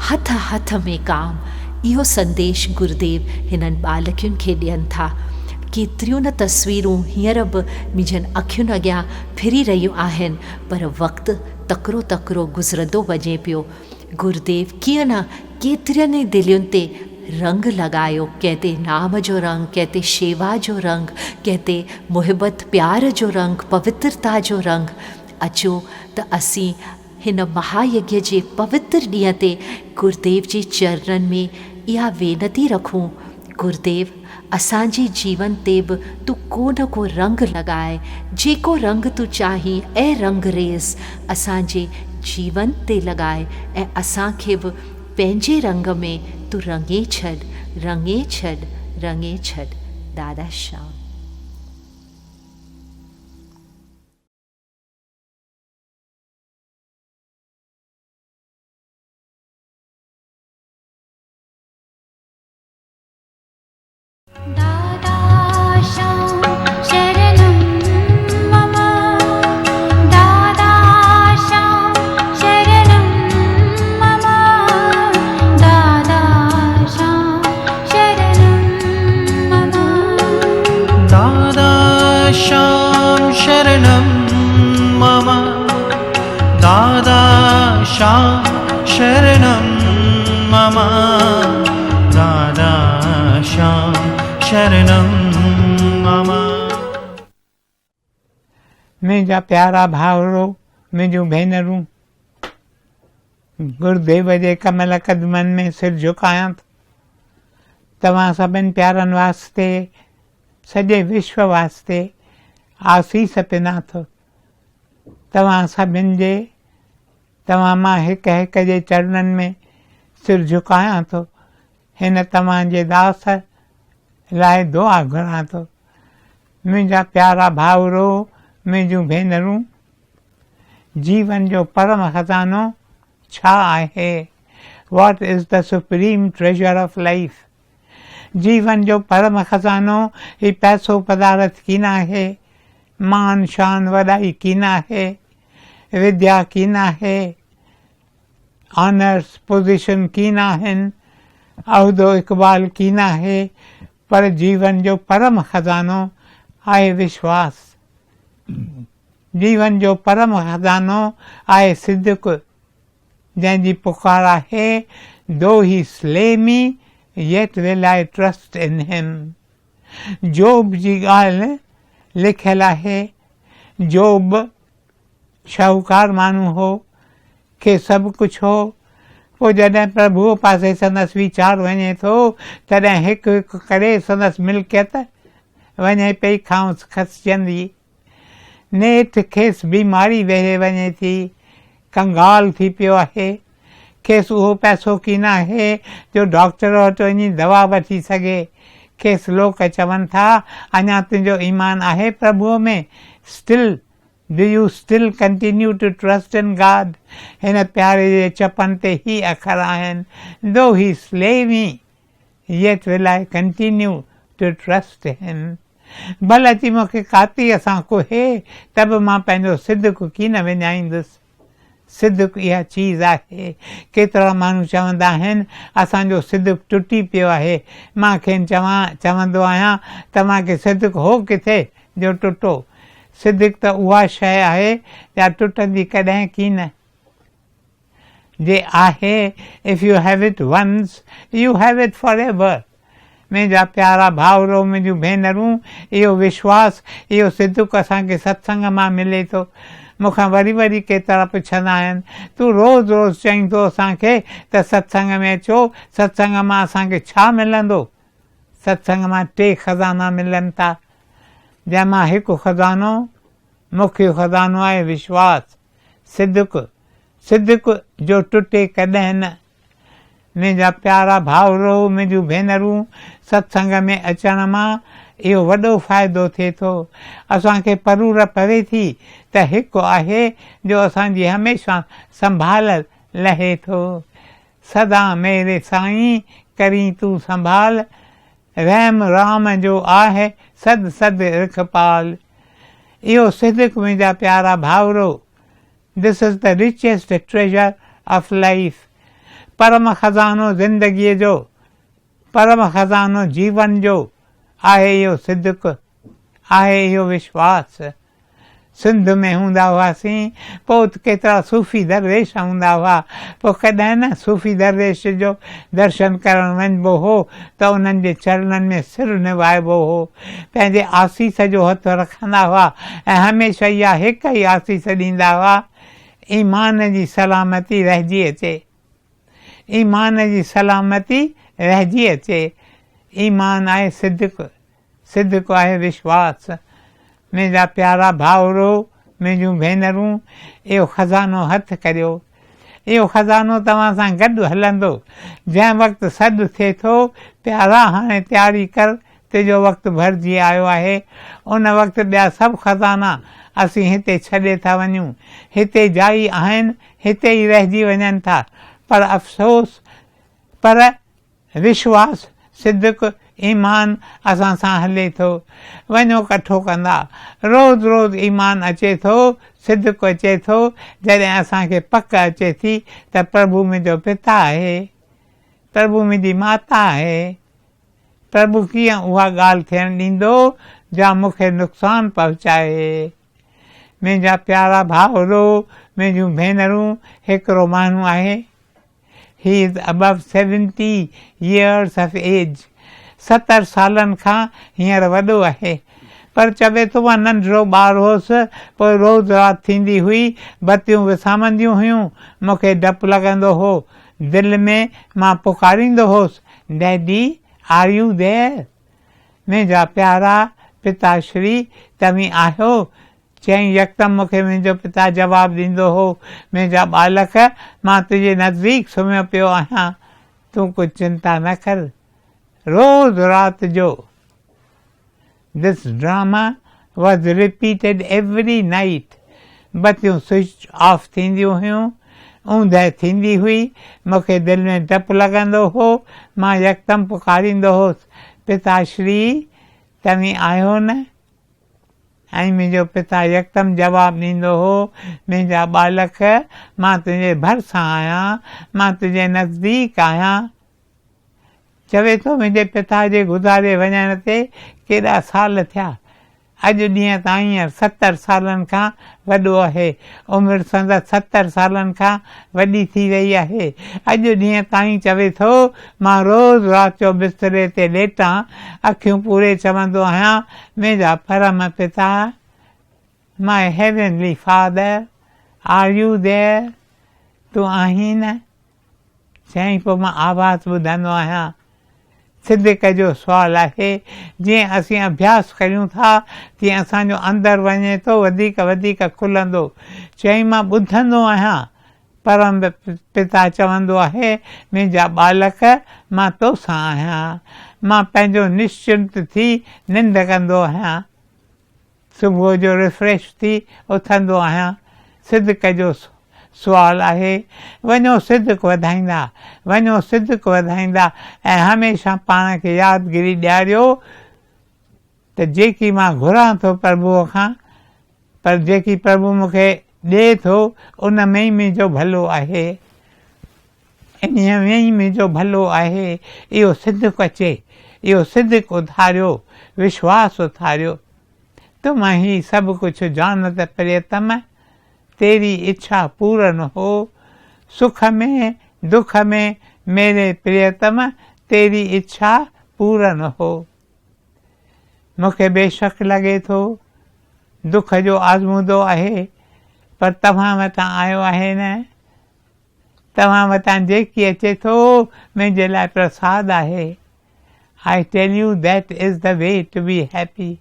H: हथ हथ में काम। इहो संदेश गुरुदेव हिननि बालकियुनि खे ॾियनि था। केतिरियूं न तस्वीरूं हींअर बि मुंहिंजनि अखियुनि अॻियां फिरी रहियूं आहिनि, पर वक़्तु तकिड़ो तकिड़ो गुज़रंदो वञे पियो। गुरुदेव कीअं न केतिरनि ई दिलियुनि ते रंग लॻायो, कंहिं ते नाम जो रंग, कंहिं ते शेवा जो रंग, कंहिं ते मुहिबत प्यार जो रंग, पवित्रता जो रंग। अचो त असीं हिन महायज्ञ जे पवित्र ॾींहं ते गुरुदेव जे चरणनि में इहा वेनती रखूं, गुरुदेव असांजे जीवन ते बि तूं को न को रंग लॻाए, जेको रंग तूं चाहीं ऐं रंग रेस असांजे जीवन ते लॻाए ऐं असांखे बि पंहिंजे रंग में तूं रंगे छॾ, रंगे छॾ, रंगे छॾ। दादा श्याम।
I: शरणं मम दादा श्याम शरणं मम।
D: मुंहिंजा प्यारा भाउरो, मुंहिंजूं भेनरूं, गुरुदेव जे कमल कदमनि में सिर झुकायां थो। तव्हां सभिनि प्यारनि वास्ते, सॼे विश्व वास्ते आसीस पिना थो। तव्हां सभिनि जे, तव्हां मां हिक हिक जे चरणनि में सिर झुकायां थो। हिन तव्हांजे दास लाइ दुआ घुरां थो। मुंहिंजा प्यारा भाउरो, मुंहिंजूं भेनरूं, जीवन जो परम खज़ानो छा आहे? What is the supreme treasure of life? जीवन जो परम खज़ानो ही पैसो पदार्थ की न आहे, मान शान वॾाई की न आहे, विद्या की न आहे, ऑनर्स पोजीशन की न आहिनि, उहिदो इक़बाल की न आहे, पर जीवन जो परम खज़ानो आहे विश्वास। जीवन जो परम खज़ानो आहे सिद्दक़, जंहिंजी पुकार आहे, though he slay me yet will I trust in him। Job जी ॻाल्हि लिखियलु आहे। जोब शाहूकार माण्हू हो, खे सभु कुझु हो, पोइ जॾहिं प्रभुअ पासे संदसि वीचार वञे थो, तॾहिं हिकु हिकु करे संदसि मिल्कियत वञे पई खांसि खसिजंदी। नेठि खेसि बीमारी वेहे वञे थी, कंगाल थी पियो आहे। खेसि उहो पैसो की न आहे जो डॉक्टर वटि वञी दवा वठी सघे। खेसि लोक चवनि था, अञा तुंहिंजो ईमान आहे प्रभुअ में? Still do you still continue to trust in God? हिन प्यारे जे चपनि ते ही अखर आहिनि, though he slay me yet will I continue to trust him. भले अची मूंखे कातीअ सां कोहे, त बि मां पंहिंजो सिदक की न विञाईंदुसि। सिदक इहा चीज़ आहे। केतिरा माण्हू चवंदा आहिनि असांजो सिदक टुटी पियो आहे। मां खेनि चवंदो आहियां, तव्हांखे सिदक हो किथे जो टुटो? सिदक त उहा शइ आहे या टुटंदी कॾहिं की न। जे आहे, if you have it once you have it for ever. मुंहिंजा प्यारा भाउरो, मुंहिंजूं भेनरूं, इहो विश्वास, इहो सिदक असांखे सत्संग मां मिले थो। मूंखां वरी वरी केतिरा पुछंदा आहिनि, तूं रोज़ु रोज़ु चईं थो असांखे त सत्संग में अचो, सत्संग मां असांखे छा मिलंदो? सत्संग मां 3 खज़ाना मिलनि था, जंहिंमां हिकु खज़ानो, मुख्य खज़ानो आहे विश्वास, सिदक। सिदक जो टुटे कॾहिं न। मुंहिंजा प्यारा भाउरो, मुंहिंजूं भेनरूं, सत्संग में अचण मां इहो वॾो फ़ाइदो थिए थो। असांखे परूर पवे थी त हिकु आहे जो असांजी हमेशह संभाल लहे थो। सदा मेरे साईं करी तूं संभाल, रहम राम जो आहे सद सद रखपाल। इहो सिदक मुंहिंजा प्यारा भाउरो, this is the richest treasure of life. परम खज़ानो ज़िंदगीअ जो, परम खज़ानो जीवन जो आहे इहो सिदक, आहे इहो विश्वास। सिंध में हूंदा हुआसीं, पोइ केतिरा सूफ़ी दरवेश हूंदा हुआ। पोइ कॾहिं न सूफ़ी दरवेश जो दर्शन करणु वञिबो हो त उन्हनि जे चरणनि में सिर निवाइबो हो, पंहिंजे आसीस जो हथु रखंदा हुआ ऐं हमेशह इहा हिकु ई आसीस ॾींदा हुआ, ईमान जी सलामती रहिजी अचे, ईमान जी सलामती रहिजी अचे। ईमान आहे सिदक, सिदक आहे विश्वास। मुंहिंजा प्यारा भाउरो, मुंहिंजूं भेनरूं, इहो खज़ानो हथु करियो। इहो खज़ानो तव्हां सां गॾु हलंदो। जंहिं वक़्तु सॾु थिए थो, प्यारा हाणे तयारी कर, तुंहिंजो वक़्तु भरिजी आयो आहे। उन वक़्तु ॿिया सभु खज़ाना असीं हिते छॾे था वञूं, हिते जाई आहिनि, हिते ई रहिजी वञनि था। पर अफ़सोस, पर विश्वास, सिदक, ईमान असां सां हले थो। वञो कठो कंदा, रोज़ु रोज़ु ईमान अचे थो, सिदक अचे थो। जॾहिं असांखे पक अचे थी त प्रभु मुंहिंजो पिता आहे, प्रभु मुंहिंजी माता आहे, प्रभु कीअं उहा ॻाल्हि थियणु ॾींदो जा मूंखे नुक़सानु पहुचाए। मुंहिंजा प्यारा भाउरो, मुंहिंजूं भेनरूं, हिकिड़ो माण्हू आहे, he is above 70 years of age। 70 सालनि खां हींअर वॾो आहे, पर चवे थो मां नंढिड़ो ॿारु हुउसि, पोइ रोज़ु राति थींदी हुई, बतियूं विसामंदियूं हुयूं, मूंखे डपु लॻंदो हो, दिलि में मां पुकारींदो हुउसि, डैडी आर यू देयर? मुंहिंजा प्यारा पिताश्री तव्हीं आहियो? चईं यकदमि मूंखे मुंहिंजो पिता जवाबु ॾींदो हो, मुंहिंजा बालक मां तुंहिंजे नज़दीक सुम्हियो पियो आहियां, तूं कुझु चिंता न कर। रोज़ राति जो this drama was repeated every night. बतियूं स्विच ऑफ थींदियूं हुयूं, ऊंदहि थींदी हुई, मूंखे दिलि में डपु लॻंदो हो, मां यकदमि पुकारींदो हुउसि, पिताश्री तव्हीं आहियो न? ऐं मुंहिंजो पिता यकदमि जवाबु ॾींदो हो, मुंहिंजा बालक मां तुंहिंजे भरिसां आहियां, मां तुंहिंजे नज़दीक आहियां। चवे थो मुंहिंजे पिता जे गुज़ारे वञण ते केॾा साल थिया, अॼु ॾींहं ताईं 70 सालनि खां वॾो आहे, उमिरि संदसि 70 सालनि खां वॾी थी वई आहे। अॼु ॾींहं ताईं चवे थो मां रोज़ राति जो बिस्तरे ते लेटां, अखियूं पूरे चवंदो आहियां, मुंहिंजा परम पिता, my heavenly father, are you there? तूं आहीं न? चईं पोइ मां आवाज़ ॿुधंदो आहियां। सिद्धिक जो सुवालु आहे, जीअं असीं अभ्यास करियूं था तीअं असांजो अंदरि वञे थो वधीक वधीक खुलंदो। चईं मां ॿुधंदो आहियां, परम पिता चवंदो आहे, मुंहिंजा बालक मां तोसां आहियां, मां पंहिंजो निश्चिंत थी निंड कंदो आहियां, सुबुह जो रिफ्रेश थी उथंदो आहियां। सिद्धिक जो सुवालु आहे, वञो सिद्धिक वधाईंदा, वञो सिद्धिक वधाईंदा ऐं हमेशह पाण खे यादगिरी ॾियारियो त जेकी मां घुरां थो प्रभुअ खां, पर जेकी प्रभु मूंखे ॾिए थो उन में ई मुंहिंजो भलो आहे, इन में ई मुंहिंजो भलो आहे। इहो सिद्धिक अचे, इहो सिद्धिक उथारियो, विश्वास उथारियो। तुम ही सभु कुझु जानत प्रियतम, तेरी इच्छा पूरन हो, सुख में दुख में मेरे प्रियतम, तेरी इच्छा पूरन हो। मूंखे बेशक लॻे थो दुख जो आज़मूदो आहे, पर तव्हां वटां आयो आहे न, तव्हां वटां जेकी अचे थो मुंहिंजे लाइ प्रसाद आहे। I tell you that is the way to be happy.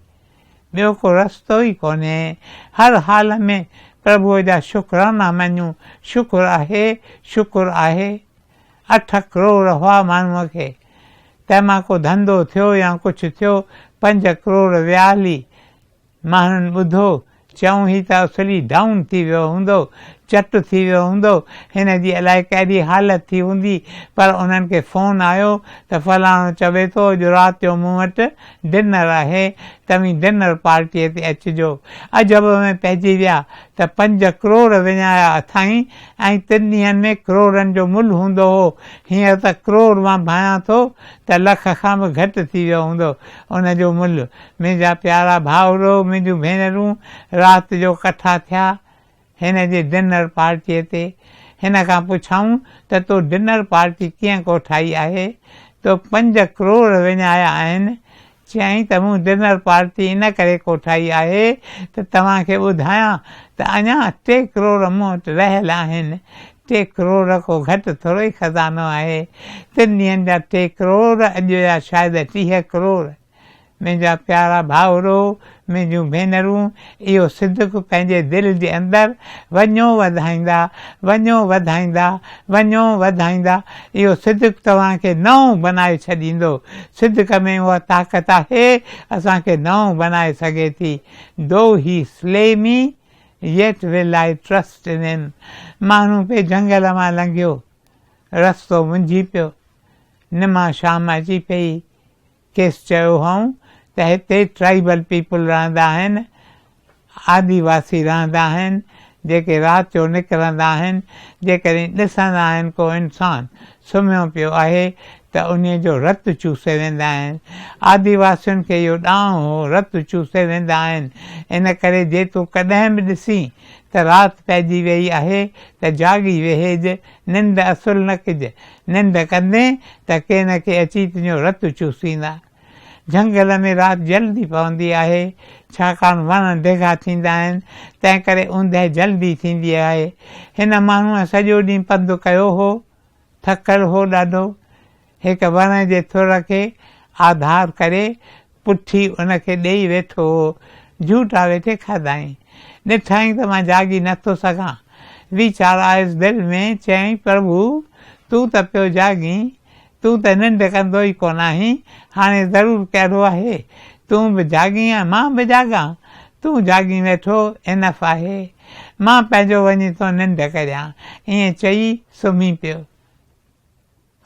D: ॿियो को रस्तो ई कोन्हे। हर हाल में प्रभुअ जा शुकराना मञूं, शुकुर आहे, शुकुर आहे। 8 करोड़ हुआ माण्हूअ खे, तंहिंमां को धंधो थियो या कुझु थियो, 5 करोड़ विया हली। माण्हुनि ॿुधो, चऊं ही त असली डाउन थी वियो हूंदो, चट थी वियो हूंदो, हिन जी अलाए कहिड़ी हालत थी हूंदी, पर उन्हनि खे फ़ोन आयो त फलाणो चवे थो अॼु राति जो मूं वटि डिनर आहे, तव्हीं डिनर पार्टीअ ते अचिजो। अजब में पइजी विया त 5 करोड़ विञाया अथाईं ऐं 3 ॾींहंनि में करोड़नि जो मुल्ह हूंदो हो। हींअर त करोड़ मां भायां थो त लख खां बि घटि थी वियो हूंदो उनजो मुल्ह। मुंहिंजा प्यारा भाउरो, मुंहिंजूं भेनरूं, राति जो कठा थिया हिन जे डिनर पार्टीअ ते। हिन खां पुछऊं त तो डिनर पार्टी कीअं को ठाही आहे, तो 5 करोड़ विञाया आहिनि। चयईं त मूं डिनर पार्टी इन करे को ठाही आहे त तव्हांखे ॿुधायां त अञा 3 करोड़ मूं वटि रहियल आहिनि। 3 करोड़ को घटि थोरो ई खज़ानो आहे। 3 ॾींहंनि जा 3 करोड़, अॼु जा शायदि 30 करोड़। मुंहिंजा प्यारा भाउरो, मुंहिंजूं भेनरूं, इहो सिद्धिक पंहिंजे दिलि जे अंदरि वञो वधाईंदा, वञो वधाईंदा, वञो वधाईंदा। इहो सिद्धिक तव्हांखे नओं बनाए छॾींदो। सिद्धिक में उहा ताक़त आहे, असांखे नओं बनाए सघे थी। Though he slay me yet will I trust in him. माण्हू पे जंगल मां लंघियो, रस्तो मुंझी पियो, निमा शाम अची पई। केसि चयो हुअऊं त हिते ट्राइबल पीपुल रहंदा आहिनि, आदिवासी रहंदा आहिनि, जेके राति जो निकिरंदा आहिनि। जेकॾहिं ॾिसंदा आहिनि को इंसानु सुम्हियो पियो आहे त उन जो रतु चूसे वेंदा आहिनि। आदिवासियुनि खे इहो ॾांहुं हो, रतु चूसे वेंदा आहिनि। इन करे जे तूं कॾहिं बि ॾिसी त राति पइजी वई आहे त जागी वेहेज, निंड असुलु न कजे। निंड कंदे त के न के अची तुंहिंजो रतु चूसींदा। झंगल में राति जल्दी पवंदी आहे, छाकाणि वण ढिघा थींदा आहिनि, तंहिं करे ऊंदहि जल्दी थींदी आहे। हिन माण्हूअ सॼो ॾींहुं पंधु कयो हो, थकल हो ॾाढो। हिकु वण जे थुर खे आधार करे पुठी उनखे ॾेई वेठो हो। झूठा वेठे खाधाई। ॾिठाई त मां जागी नथो सघां। वीचार आयुसि दिलि में, चयईं प्रभु तूं त पियो जागी, तूं त निंड कंदो ई कोन आहीं, हाणे ज़रूरु कहिड़ो आहे, तूं बि जागी आहे मां बि जागां, तूं जागी वेठो इनफ आहे, मां पंहिंजो वञी थो निंड करियां। ईअं चई सुम्ही पियो।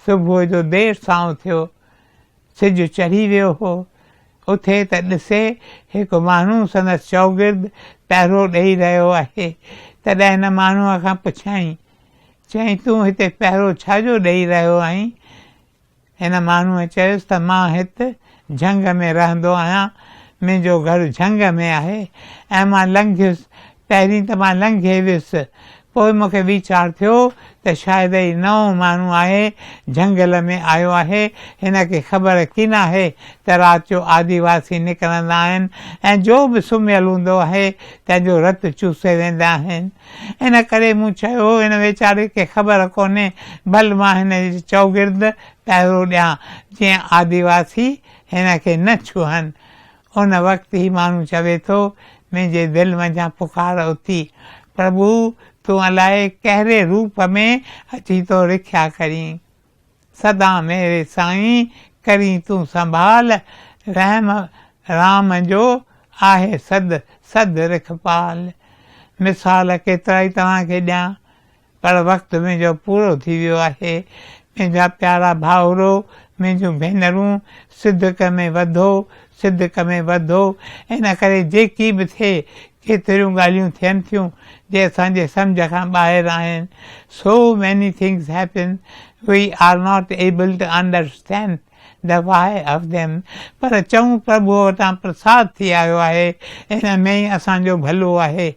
D: सुबुह जो देरि सां उथियो, सिजु चढ़ी वियो हो। उथे त ॾिसे हिकु माण्हू संदसि चौगिर्द पहिरो ॾेई रहियो आहे। तॾहिं हिन माण्हूअ खां पुछियईं, चयईं तूं हिते पहिरो छाजो ॾेई रहियो आहीं? हिन माण्हूअ चयुसि त मां हिते झंग में रहंदो आहियां, मुंहिंजो घरु झंग में आहे ऐं मां लंघियुसि। पहिरीं त मां लंघे वियुसि, पोइ मूंखे वीचार थियो त शायदि ई नओं माण्हू आहे, झंगल में आयो आहे, हिन खे ख़बर कीन आहे त राति जो आदिवासी निकिरंदा आहिनि ऐं जो बि सुम्हियल हूंदो आहे तंहिंजो रत चूसे वेंदा आहिनि। इन करे मूं चयो हिन वीचारे खे ख़बर कोन्हे, भल मां हिन जे चौगिर्द पहिरो ॾियां जीअं आदिवासी हिन खे न छुहनि। उन वक़्तु ई माण्हू चवे थो, मुंहिंजे दिलि मंझां पुकार उथी, प्रभु तूं अलाए कहिड़े रूप में अची तो रिख्या करीं। सदा मेरे साईं करीं तूं संभाल, रहम राम जो आहे सद सद रिखपाल। मिसाल केतिरा ई तव्हांखे ॾियां, पर वक़्तु मुंहिंजो पूरो थी वियो आहे। मुंहिंजा प्यारा भाउरो, मुंहिंजूं भेनरूं, सिदक में वधो, सिदक में वधो। इन करे जेकी बि थिए, केतिरियूं ॻाल्हियूं थियनि थियूं जे असांजे सम्झ खां ॿाहिरि आहिनि। So many things happen, we are not able to understand the why of them. पर चऊं प्रभु वटां प्रसाद थी आयो आहे, इन में ई असांजो भलो आहे।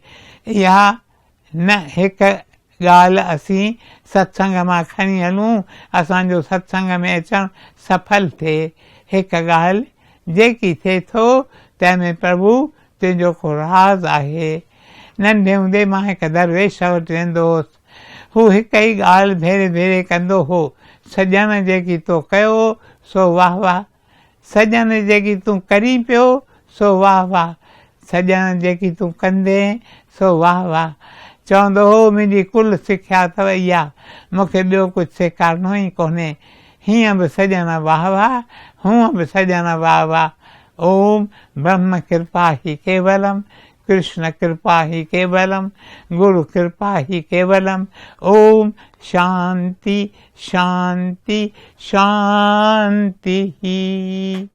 D: इहा न हिकु ॻाल्हि असीं सत्संग मां खणी हलूं, असांजो सत्संग में अचणु सफल थिए। हिकु ॻाल्हि जेकी थिए थो तंहिंमें प्रभु तुंहिंजो को राज़ आहे। नंढे हूंदे मां हिकु दरवेश वटि वेंदो हुउसि। हू हिकु ई ॻाल्हि भेरे भेरे कंदो हो, सॼण जेकी तो कयो सो वाह वाह, सॼण जेकी तूं करी पियो सो वाह वाह, सॼण जेकी तूं कंदे सो वाह वाह। चवंदो हो मुंहिंजी कुल सिख्या अथव इहा, मूंखे ॿियो कुझु सेखारिणो ई कोन्हे। हीअं बि सॼण वाह वाह, हूअं बि सॼण वाह वाह। ओम ब्रह्म कृपा ही केवलम, कृष्ण कृपा ही केवलम, गुरु कृपा ही केवलम। ओम शांति शांति शांति ही।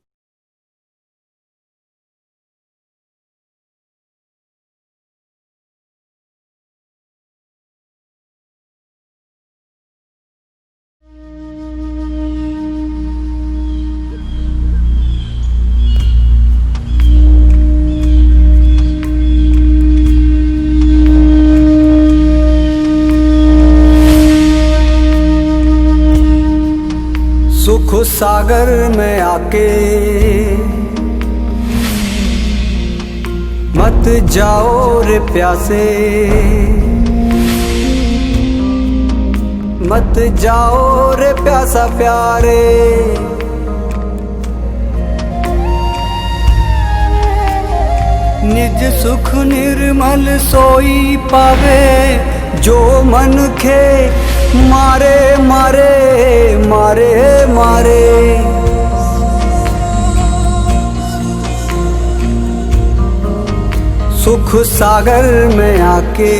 J: सुख सागर में आके मत जाओ रे प्यासे, मत जाओ रे प्यासा प्यारे। निज सुख निर्मल सोई पावे, जो मन खे मारे मारे मारे मारे। सुख सागर में आके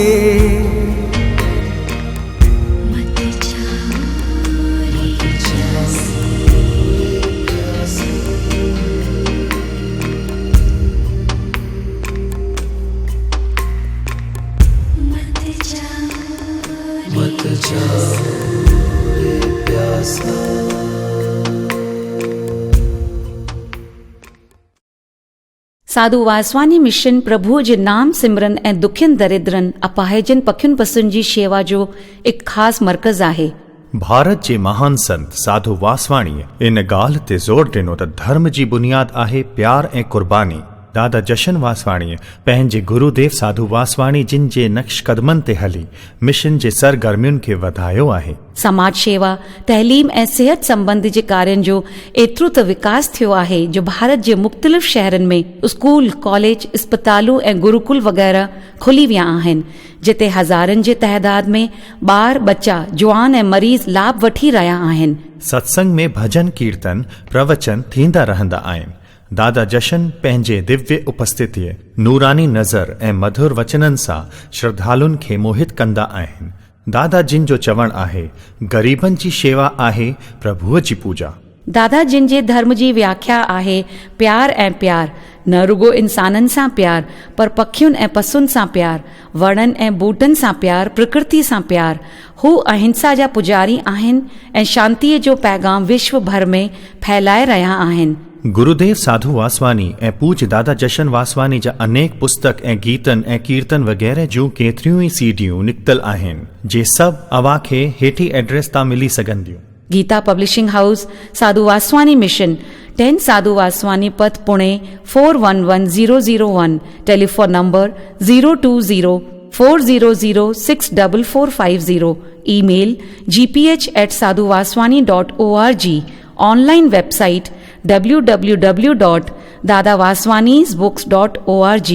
K: साधु वासवानी मिशन प्रभु जे नाम सिमरन ऐं दुखियनि दरिद्रनि अपाहिजनि पखियुनि पसुनि जी शेवा जो हिकु ख़ासि मर्कज़ आहे।
L: भारत जे महान संत साधु वासवाणीअ इन ॻाल्हि ते ज़ोर ॾिनो त धर्म जी बुनियाद आहे प्यार ऐं क़ुर्बानी। दादा जशन वासवाणी पंहिंजे गुरुदेव साधू वासवाणी जिन जे नक्श कदमनि ते हली मिशन जे सरगर्मियुनि खे वधायो आहे।
K: समाज शेवा, तहलीम ऐं सिहत संबंधी जे कार्यनि जो एतिरो त विकास थियो आहे जो भारत जे मुख़्तलिफ़ शहरनि में स्कूल, कॉलेज, इस्पतालूं ऐं गुरुकुल वग़ैरह खुली विया आहिनि, जिते हज़ारनि जे तइदाद में ॿार, बच्चा, जवान ऐं मरीज़ लाभ वठी रहिया आहिनि।
L: सत्संग में भजन कीर्तन प्रवचन थींदा रहंदा आहिनि। दादा जशन पंहिंजे दिव्य उपस्थितीअ, नूरानी नज़र ऐं मधुर वचननि सां श्रद्धालुनि खे मोहित कंदा आहिनि। दादा जिन जो चवणु आहे, ग़रीबनि जी शेवा आहे प्रभुअ जी पूजा।
K: दादा जिन जे धर्म जी व्याख्या आहे प्यार ऐं प्यार, न रुगो इंसाननि सां प्यार, पर पखियुनि ऐं पसुनि सां प्यार, वणनि ऐं बूटनि सां प्यार, प्रकृति सां प्यार। हू अहिंसा जा पुजारी आहिनि ऐं शांतीअ जो पैगाम विश्व भर में फैलाए रहिया आहिनि।
L: गुरुदेव साधू वासवानी ऐं पूज्य दादा जशन वासवानी जा अनेक पुस्तक ऐं गीतन ऐं कीर्तन वग़ैरह जूं केतिरियूं ई सीडियूं निकतल आहिनि, जे सभु अव्हां खे हेठी एड्रेस तां मिली सघंदियूं। गीता पब्लिशिंग हाउस, साधू वासवानी मिशन, 10 साधू वासवानी पथ, Pune 411001। Telephone number 02040064450। Email gph@sadhuvaswani.org। Online website www.dadavaswanisbooks.org।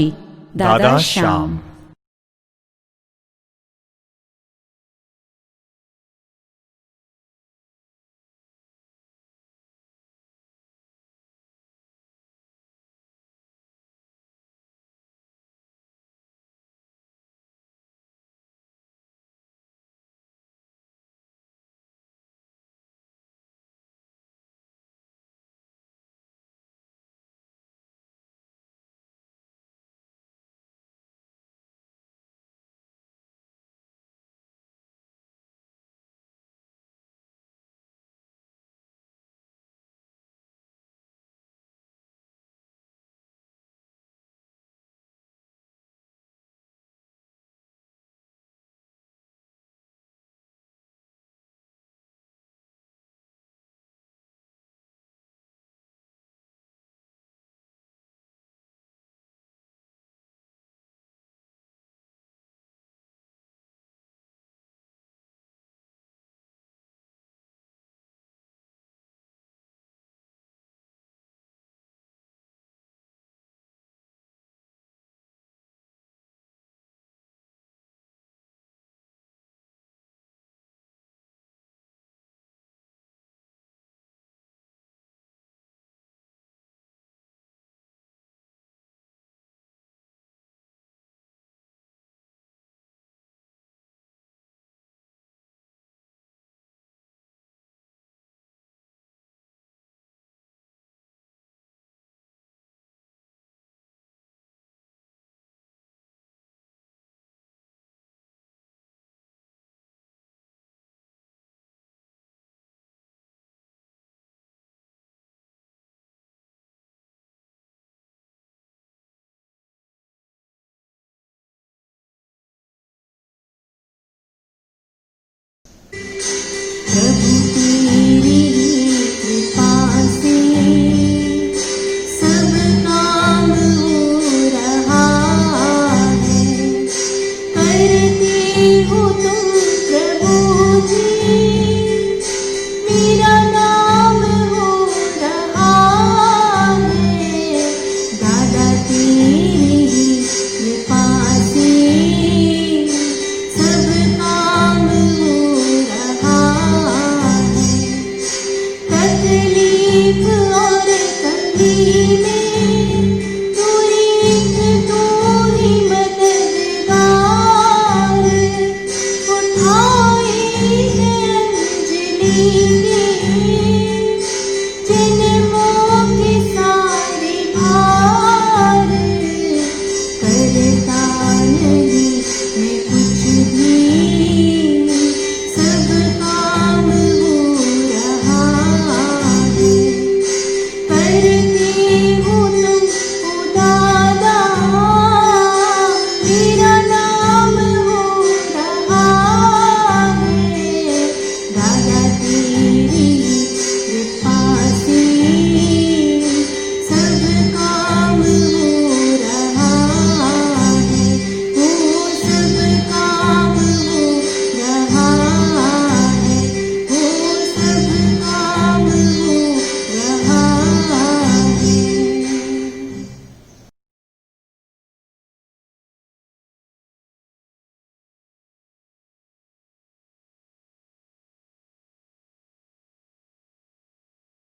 L: दादा श्याम।
G: प्रभु तेरी कृपा से सब काम हो रहा है। करते हो तुम प्रभु जी, मेरा नाम हो रहा है। दादा तेरी कृपा से सब काम हो रहा है। तकलीफ और तंगी में तू ही मददगार। उठाए है अंजलि